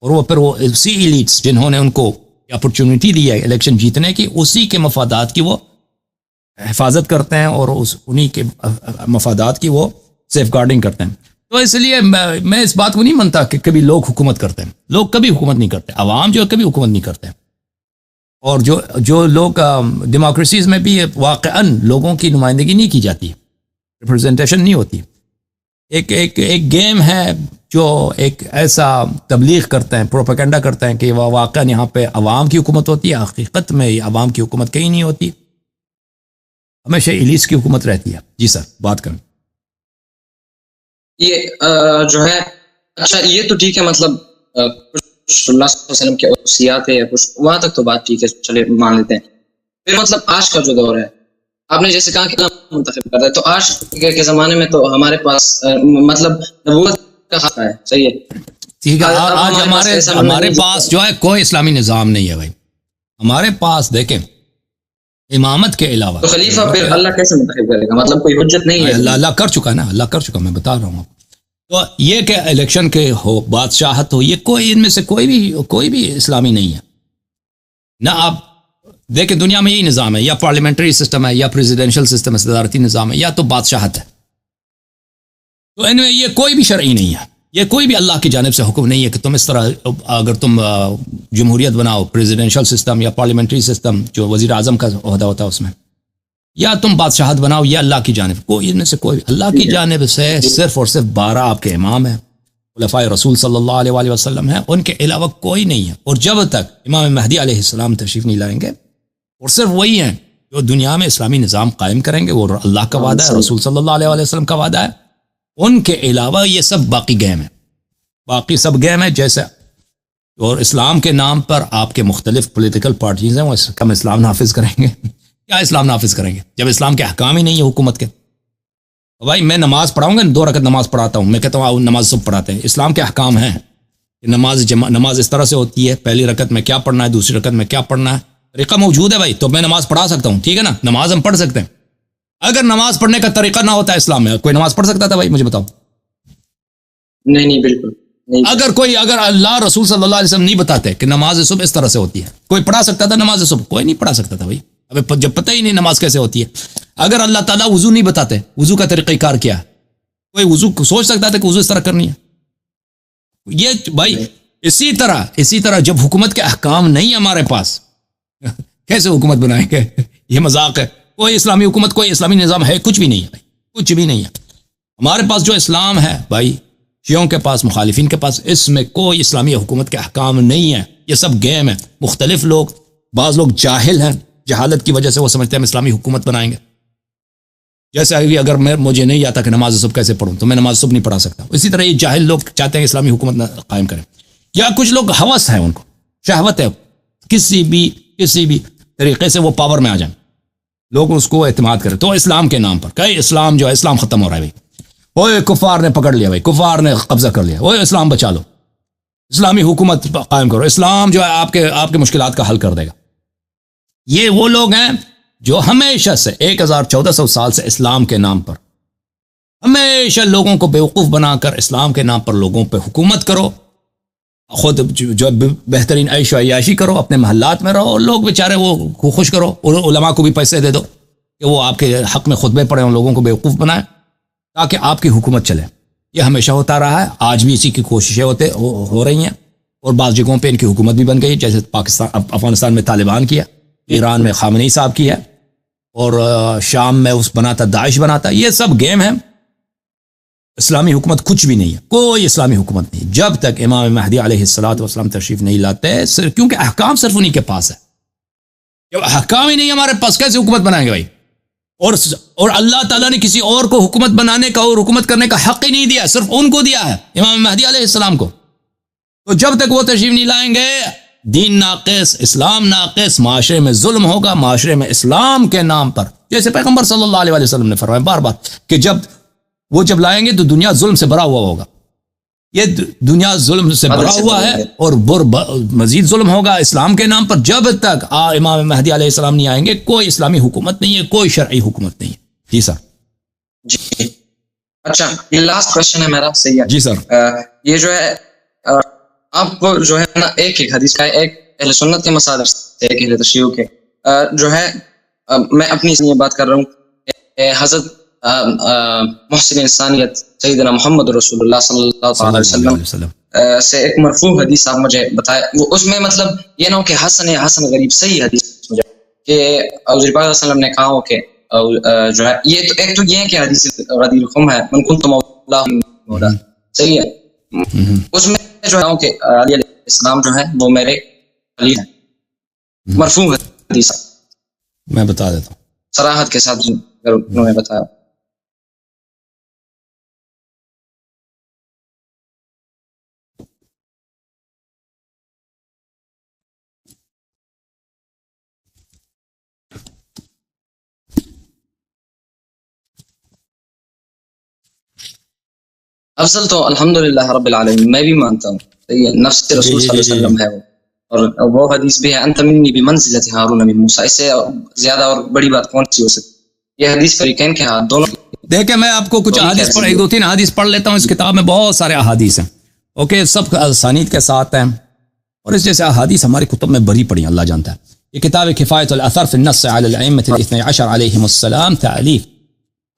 اور وہ پھر وہ اسی ایلیٹس جنہوں نے ان کو اپرچونٹی دی ہے الیکشن جیتنے کی، اسی کے مفادات کی وہ حفاظت کرتے ہیں، اور انہی کے مفادات کی وہ سیف گارڈنگ کرتے ہیں. تو اس لیے میں اس بات کو نہیں مانتا کہ کبھی لوگ حکومت کرتے ہیں. لوگ کبھی حکومت نہیں کرتے، عوام جو ہے کبھی حکومت نہیں کرتے. اور جو لوگ ڈیموکریسیز میں بھی واقعاً لوگوں کی نمائندگی نہیں کی جاتی، ریپرزنٹیشن نہیں ہوتی. ایک گیم ہے جو ایک ایسا تبلیغ کرتے ہیں، پروپیگنڈا کرتے ہیں کہ وہ واقعاً یہاں پہ عوام کی حکومت ہوتی ہے. حقیقت میں یہ عوام کی حکومت کہیں نہیں ہوتی، ہمیشہ ایلیٹس کی حکومت رہتی ہے. جی سر، بات کریں. یہ جو ہے، اچھا یہ تو ٹھیک ہے، مطلب کچھ اللہ صلی اللہ علیہ وسلم کی وصیات ہے، کچھ وہاں تک تو بات ٹھیک ہے، چلے مان لیتے ہیں. پھر مطلب آج کا جو دور ہے، آپ نے جیسے کہا کہ منتخب کر رہا ہے، تو آج کے زمانے میں تو ہمارے پاس مطلب نبوت کا خاصہ ہے، صحیح ہے. ٹھیک ہے، آج ہمارے پاس جو ہے کوئی اسلامی نظام نہیں ہے بھائی. ہمارے پاس دیکھیں امامت کے علاوہ تو خلیفہ پھر اللہ کیسے منتخب کرے گا؟ مطلب کوئی حجت نہیں ہے. اللہ کر چکا نا، اللہ کر چکا، میں بتا رہا ہوں. تو یہ کہ الیکشن کے ہو، بادشاہت ہو، یہ کوئی ان میں سے کوئی بھی اسلامی نہیں ہے. نہ آپ دیکھیں دنیا میں یہی نظام ہے، یا پارلیمنٹری سسٹم ہے، یا پریزیڈنشل سسٹم ہے، صدارتی نظام ہے، یا تو بادشاہت ہے. تو ان میں یہ کوئی بھی شرعی نہیں ہے، یہ کوئی بھی اللہ کی جانب سے حکم نہیں ہے کہ تم اس طرح اگر تم جمہوریت بناؤ، پریزیڈنشل سسٹم یا پارلیمنٹری سسٹم جو وزیر اعظم کا عہدہ ہوتا ہے اس میں، یا تم بادشاہت بناؤ، یا اللہ کی جانب کوئی ان میں سے کوئی اللہ کی جانب سے صرف اور صرف 12 آپ کے امام ہیں، خلفائے رسول صلی اللہ علیہ وآلہ وسلم ہیں، ان کے علاوہ کوئی نہیں ہے. اور جب تک امام مہدی علیہ السلام تشریف نہیں لائیں گے، اور صرف وہی ہیں جو دنیا میں اسلامی نظام قائم کریں گے، وہ اللہ کا وعدہ ہے، رسول صلی اللہ علیہ وآلہ وسلم کا وعدہ ہے. ان کے علاوہ یہ سب باقی گیم ہے، باقی سب گیم ہے. جیسے اور اسلام کے نام پر آپ کے مختلف پولیٹیکل پارٹیز ہیں، وہ کم اسلام نافذ کریں گے. کیا اسلام نافذ کریں گے جب اسلام کے احکام ہی نہیں ہے حکومت کے؟ بھائی میں نماز پڑھاؤں گا، 2 رکعت نماز پڑھاتا ہوں، میں کہتا ہوں نماز سب پڑھاتے ہیں. اسلام کے احکام ہیں کہ نماز اس طرح سے ہوتی ہے، پہلی رکعت میں کیا پڑھنا ہے، دوسری رکعت میں کیا پڑھنا ہے، طریقہ موجود ہے بھائی. تو میں نماز پڑھا سکتا ہوں، ٹھیک ہے نا، نماز ہم پڑھ سکتے ہیں. اگر نماز پڑھنے کا طریقہ نہ ہوتا ہے اسلام میں، کوئی نماز پڑھ سکتا تھا بھائی؟ مجھے بتاؤ. نہیں بالکل نہیں. اگر اللہ رسول صلی اللہ علیہ وسلم نہیں بتاتے کہ نماز صبح اس طرح سے ہوتی ہے، کوئی پڑھا سکتا تھا نماز صبح؟ کوئی نہیں پڑھا سکتا تھا بھائی. اب جب پتہ ہی نہیں نماز کیسے ہوتی ہے. اگر اللہ تعالیٰ وضو نہیں بتاتے، وضو کا طریقہ کار کیا ہے، کوئی وضو سوچ سکتا تھا کہ وضو اس طرح کرنی ہے؟ یہ بھائی اسی طرح جب حکومت کے احکام نہیں ہمارے پاس، کیسے حکومت بنائیں گے؟ یہ مذاق ہے. کوئی اسلامی حکومت، کوئی اسلامی نظام ہے کچھ بھی نہیں ہے بھائی، کچھ بھی نہیں ہے. ہمارے پاس جو اسلام ہے بھائی، شیعوں کے پاس، مخالفین کے پاس، اس میں کوئی اسلامی حکومت کے احکام نہیں ہے. یہ سب گیم ہے. مختلف لوگ، بعض لوگ جاہل ہیں، جہالت کی وجہ سے وہ سمجھتے ہیں ہم اسلامی حکومت بنائیں گے. جیسے اگر مجھے نہیں آتا کہ نماز صبح کیسے پڑھوں تو میں نماز صبح نہیں پڑھا سکتا. اسی طرح یہ جاہل لوگ چاہتے ہیں اسلامی حکومت قائم کریں. یا کچھ لوگ ہوس ہے، ان کو شہوت ہے، کسی بھی طریقے سے وہ پاور میں آ جائیں، لوگ اس کو اعتماد کریں تو اسلام کے نام پر کہ اسلام جو ہے اسلام ختم ہو رہا ہے بھائی، وہ کفار نے پکڑ لیا بھائی، کفار نے قبضہ کر لیا، وہ اسلام بچا لو، اسلامی حکومت قائم کرو، اسلام جو ہے آپ کے مشکلات کا حل کر دے گا. یہ وہ لوگ ہیں جو ہمیشہ سے 1400 سال سے اسلام کے نام پر ہمیشہ لوگوں کو بیوقوف بنا کر اسلام کے نام پر لوگوں پہ حکومت کرو، خود جو بہترین عیش و عیاشی کرو، اپنے محلات میں رہو، اور لوگ بیچارے وہ خوش کرو، علماء کو بھی پیسے دے دو کہ وہ آپ کے حق میں خطبے پڑھیں، ان لوگوں کو بیوقوف بنائیں تاکہ آپ کی حکومت چلے. یہ ہمیشہ ہوتا رہا ہے، آج بھی اسی کی کوششیں ہو رہی ہیں، اور بعض جگہوں پہ ان کی حکومت بھی بن گئی، جیسے افغانستان میں طالبان کی ہے، ایران میں خامنئی صاحب کی ہے، اور شام میں بناتا داعش بناتا. یہ سب گیم ہے. اسلامی حکومت کچھ بھی نہیں ہے، کوئی اسلامی حکومت نہیں جب تک امام مہدی علیہ السلام تشریف نہیں لاتے، کیونکہ احکام صرف انہی کے پاس ہے. جب احکام ہی نہیں ہمارے پاس کیسے حکومت بنائیں گے بھائی؟ اور اللہ تعالیٰ نے کسی اور کو حکومت بنانے کا اور حکومت کرنے کا حق ہی نہیں دیا، صرف ان کو دیا ہے، امام مہدی علیہ السلام کو. تو جب تک وہ تشریف نہیں لائیں گے، دین ناقص، اسلام ناقص، معاشرے میں ظلم ہوگا، معاشرے میں اسلام کے نام پر، جیسے پیغمبر صلی اللہ علیہ وسلم نے فرمایا بار بار کہ جب لائیں گے تو دنیا ظلم سے بھرا ہوا ہوگا. یہ دنیا ظلم سے بھرا ہوا ہے، اور مزید ظلم ہوگا اسلام کے نام پر. جب تک امام مہدی علیہ السلام نہیں آئیں گے، کوئی اسلامی حکومت نہیں ہے، کوئی شرعی حکومت نہیں ہے. جی سر. جی اچھا، یہ لاسٹ کوشچن ہے میرا. صحیح ہے جی سر. یہ جو ہے آپ کو جو ہے نا ایک حدیث کا ایک اہل سنت کے مصادر سے، ایک اہل تشیع کے جو ہے، میں اپنی یہ بات کر رہا ہوں، حضرت محسن انسانیت سیدنا محمد رسول اللہ صلی اللہ علیہ وسلم سے ایک مرفوع حدیث آپ مجھے بتائے. وہ اس میں مطلب یہ نہ ہو کہ حسن غریب، صحیح حدیث مجھے کہ حضور پاک صلی اللہ علیہ وسلم نے کہا ہو کہ جو ہے یہ تو ایک تو یہ ہے کہ حدیث غدیر خم ہے، من کنت مولا، صحیح ہے. اس میں جو ہے کہ علی علیہ السلام جو ہے وہ میرے علی ہیں، مرفوع حدیث. میں بتا دیتا ہوں صراحت کے ساتھ انہوں نے بتایا. افضل تو الحمدللہ رب العالمین، میں بھی مانتا ہوں، نفس رسول صلی اللہ علیہ وسلم ہے وہ، اور وہ حدیث بھی ہے انت منی بمنزلۃ ہارون من موسیٰ. اس سے زیادہ اور بڑی بات کون سی ہو سکتی؟ یہ حدیث فریقین کے ہاتھ دونوں. دیکھیں میں آپ کو کچھ احادیث پر 1-2-3 احادیث پڑھ لیتا ہوں. اس کتاب میں بہت سارے احادیث ہیں، اوکے، سب اسانید کے ساتھ ہیں، اور اس جیسے احادیث ہماری کتب میں بری پڑی، اللہ جانتا ہے. یہ کتاب کفایۃ الاثر فی النص علی الائمۃ الاثنی عشر علیہم السلام، تالیف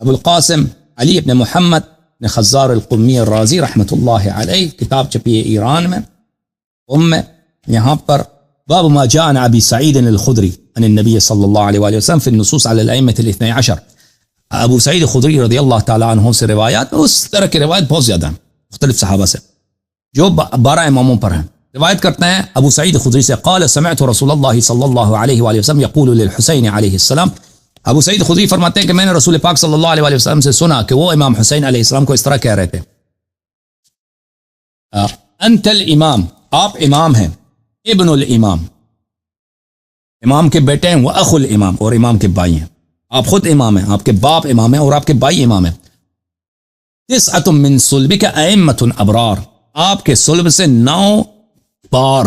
ابو القاسم علی ابن محمد نے خزار القمی الرازی رحمۃ اللہ علیہ. کتاب چھپی ہے ایران میں. یہاں پر باب ما جاء عن ابی سعید الخدری عن النبی صلی اللہ علیہ وآلہ وسلم فی النصوص علی الائمۃ الاثنی عشر. ابو سعید خدری رضی اللہ تعالی عنہ سے روایات، اس طرح کی روایت بہت زیادہ ہیں مختلف صحابہ سے جو 12 اماموں پر ہیں. روایت کرتے ہیں ابو سعید خدری سے، قال سمعت رسول اللہ صلی اللہ علیہ وآلہ وسلم یقول للحسین علیہ السلام. ابو سعید خدری فرماتے ہیں کہ میں نے رسول پاک صلی اللہ علیہ وآلہ وسلم سے سنا کہ وہ امام حسین علیہ السلام کو اس طرح کہہ رہے تھے، انت الامام، آپ امام ہیں، ابن الامام، امام کے بیٹے ہیں، وہ اخو الامام، اور امام کے بھائی ہیں. آپ خود امام ہیں، آپ کے باپ امام ہیں، اور آپ کے بھائی امام ہیں. تسعۃ من صلبک ائمۃ ابرار، آپ کے صلب سے 9 بار،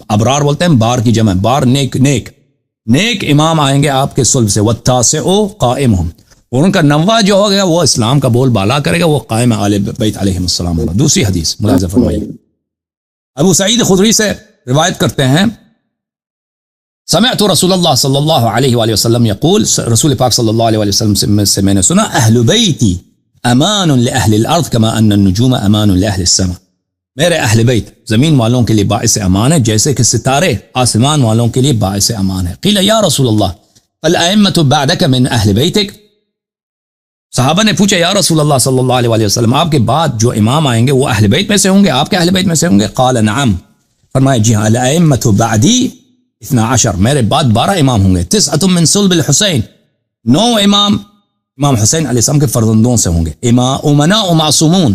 ابرار بولتے ہیں بار کی جمع، بار نیک امام آئیں گے آپ کے صلب سے. والتاسع قائمہم، اور ان کا 9واں جو ہو گیا وہ اسلام کا بول بالا کرے گا، وہ قائم آل بیت علیہم السلام ہوگا. دوسری حدیث ملاحظہ فرمائیے، ابو سعید خدری سے روایت کرتے ہیں، سمعت رسول اللہ صلی اللہ علیہ وآلہ وسلم یقول، رسول پاک صلی اللہ علیہ وآلہ وسلم سے میں نے سنا، اہل بیتی امان لأہل الارض کما ان النجوم امان لأہل السماء. میرے اہل بیت زمین والوں کے لیے باعث امان ہے جیسے کہ ستارے آسمان والوں کے لیے باعث امان ہے. قیل یا رسول اللہ فالائمۃ بعدک من اہل بیتک، صحابہ نے پوچھا یا رسول اللہ صلی اللہ علیہ وسلم آپ کے بعد جو امام آئیں گے وہ اہل بیت میں سے ہوں گے، آپ کے اہل بیت میں سے ہوں گے؟ قال نعم، فرمایا جی ہاں، الائمۃ بعدی 12، میرے بعد 12 امام ہوں گے. 9 من صلب الحسین، 9 امام امام حسین علیہ السلام کے فرزندوں سے ہوں گے. امنا و معصومون,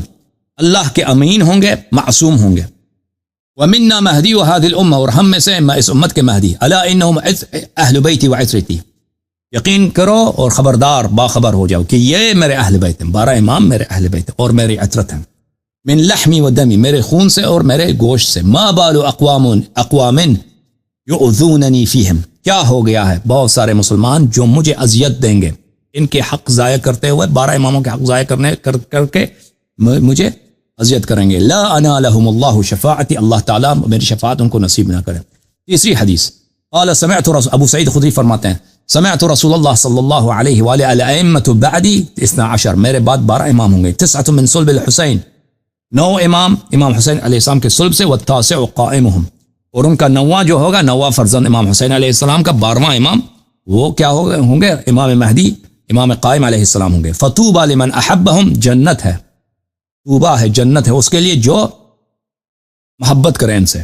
اللہ کے امین ہوں گے, معصوم ہوں گے. ومنا مہدی و هذه الامه, اور ہم میں سے اس امت کے مہدی. الا انهم اہل بیتی و عترتی, یقین کرو اور خبردار باخبر ہو جاؤ کہ یہ میرے اہل بیت ہیں, 12 امام میرے اہل بیت ہیں اور میری عترت ہیں. من لحمی و دمی, میرے خون سے اور میرے گوشت سے. ما بال اقوام یؤذوننی فیہم, کیا ہو گیا ہے بہت سارے مسلمان جو مجھے اذیت دیں گے ان کے حق ضائع کرتے ہوئے, 12 اماموں کے حق ضائع کر کے مجھے اذیت کریں گے. لا انالہم اللہ شفاعتی, اللہ تعالیٰ میری شفاعت ان کو نصیب نہ کرے. تیسری حدیث, قال سمعت ابو سعید خدری فرماتے ہیں سمعت رسول اللہ صلی اللہ علیہ وآلہ الائمۃ بعدی 12, میرے بعد 12 امام ہوں گے. 9 من صلب الحسین, 9 امام حسین علیہ السلام کے صلب سے. والتاسع قائمہم, اور ان کا 9واں جو ہوگا, 9واں فرزند امام حسین علیہ السلام کا 12واں امام, وہ کیا ہوں گے, امام مہدی امام قائم علیہ السلام ہوں گے. فطوبى لمن احبہم, جنت ہے, طوبہ ہے, جنت ہے اس کے لیے جو محبت کرے ان سے.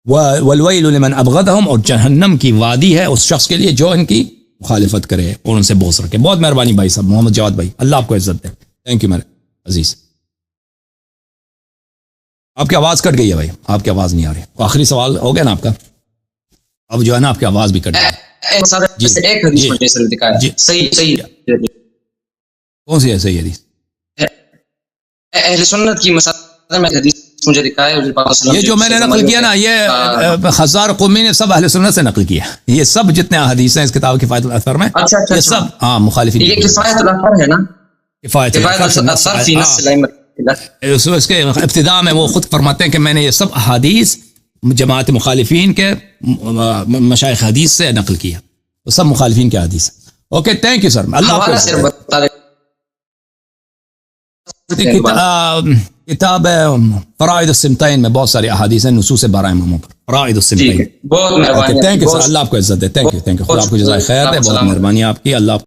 والویل لمن ابغضہم, اور جہنم کی وادی ہے اس شخص کے لیے جو ان کی مخالفت کرے اور ان سے بغض رکھے. بہت مہربانی بھائی صاحب, محمد جواد بھائی, اللہ آپ کو عزت دے. تھینک یو میرے عزیز. آپ کی آواز کٹ گئی ہے بھائی, آپ کی آواز نہیں آ رہی. آخری سوال ہو گیا نا آپ کا, اب جو ہے نا آپ کی آواز بھی کٹ گئی. ایک حدیث میں جیسے دکھایا صحیح کون سی ہے صحیح حدیث؟ اہل سنت کی مسائل میں حدیث مجھے دکھایا ہے. یہ جو میں نے نقل کیا نا, یہ خزار قمی نے سب اہل سنت سے نقل کیا. یہ سب جتنے حدیث ہیں اس کتاب کفایت الاثر میں, یہ سب ہاں مخالفین. یہ کفایت الاثر ہے نا, کفایت الاثر فی نص الائمۃ. اس کے ابتداء میں وہ خود فرماتے ہیں کہ میں نے یہ سب احادیث جماعت مخالفین کے مشائخ حدیث سے نقل کیا, وہ سب مخالفین کے حدیث. Okay thank you sir. اللہ آپ کتاب فرائض السمتین میں بہت ساری احادیث ہیں نصوص 12 اماموں پر. فرائض السمتین. بہت مہربانی. تھینک یو سر, اللہ آپ کو عزت دے. تھینک یو خدا آپ کو جزائے خیر دے. بہت مہربانی آپ کی. اللہ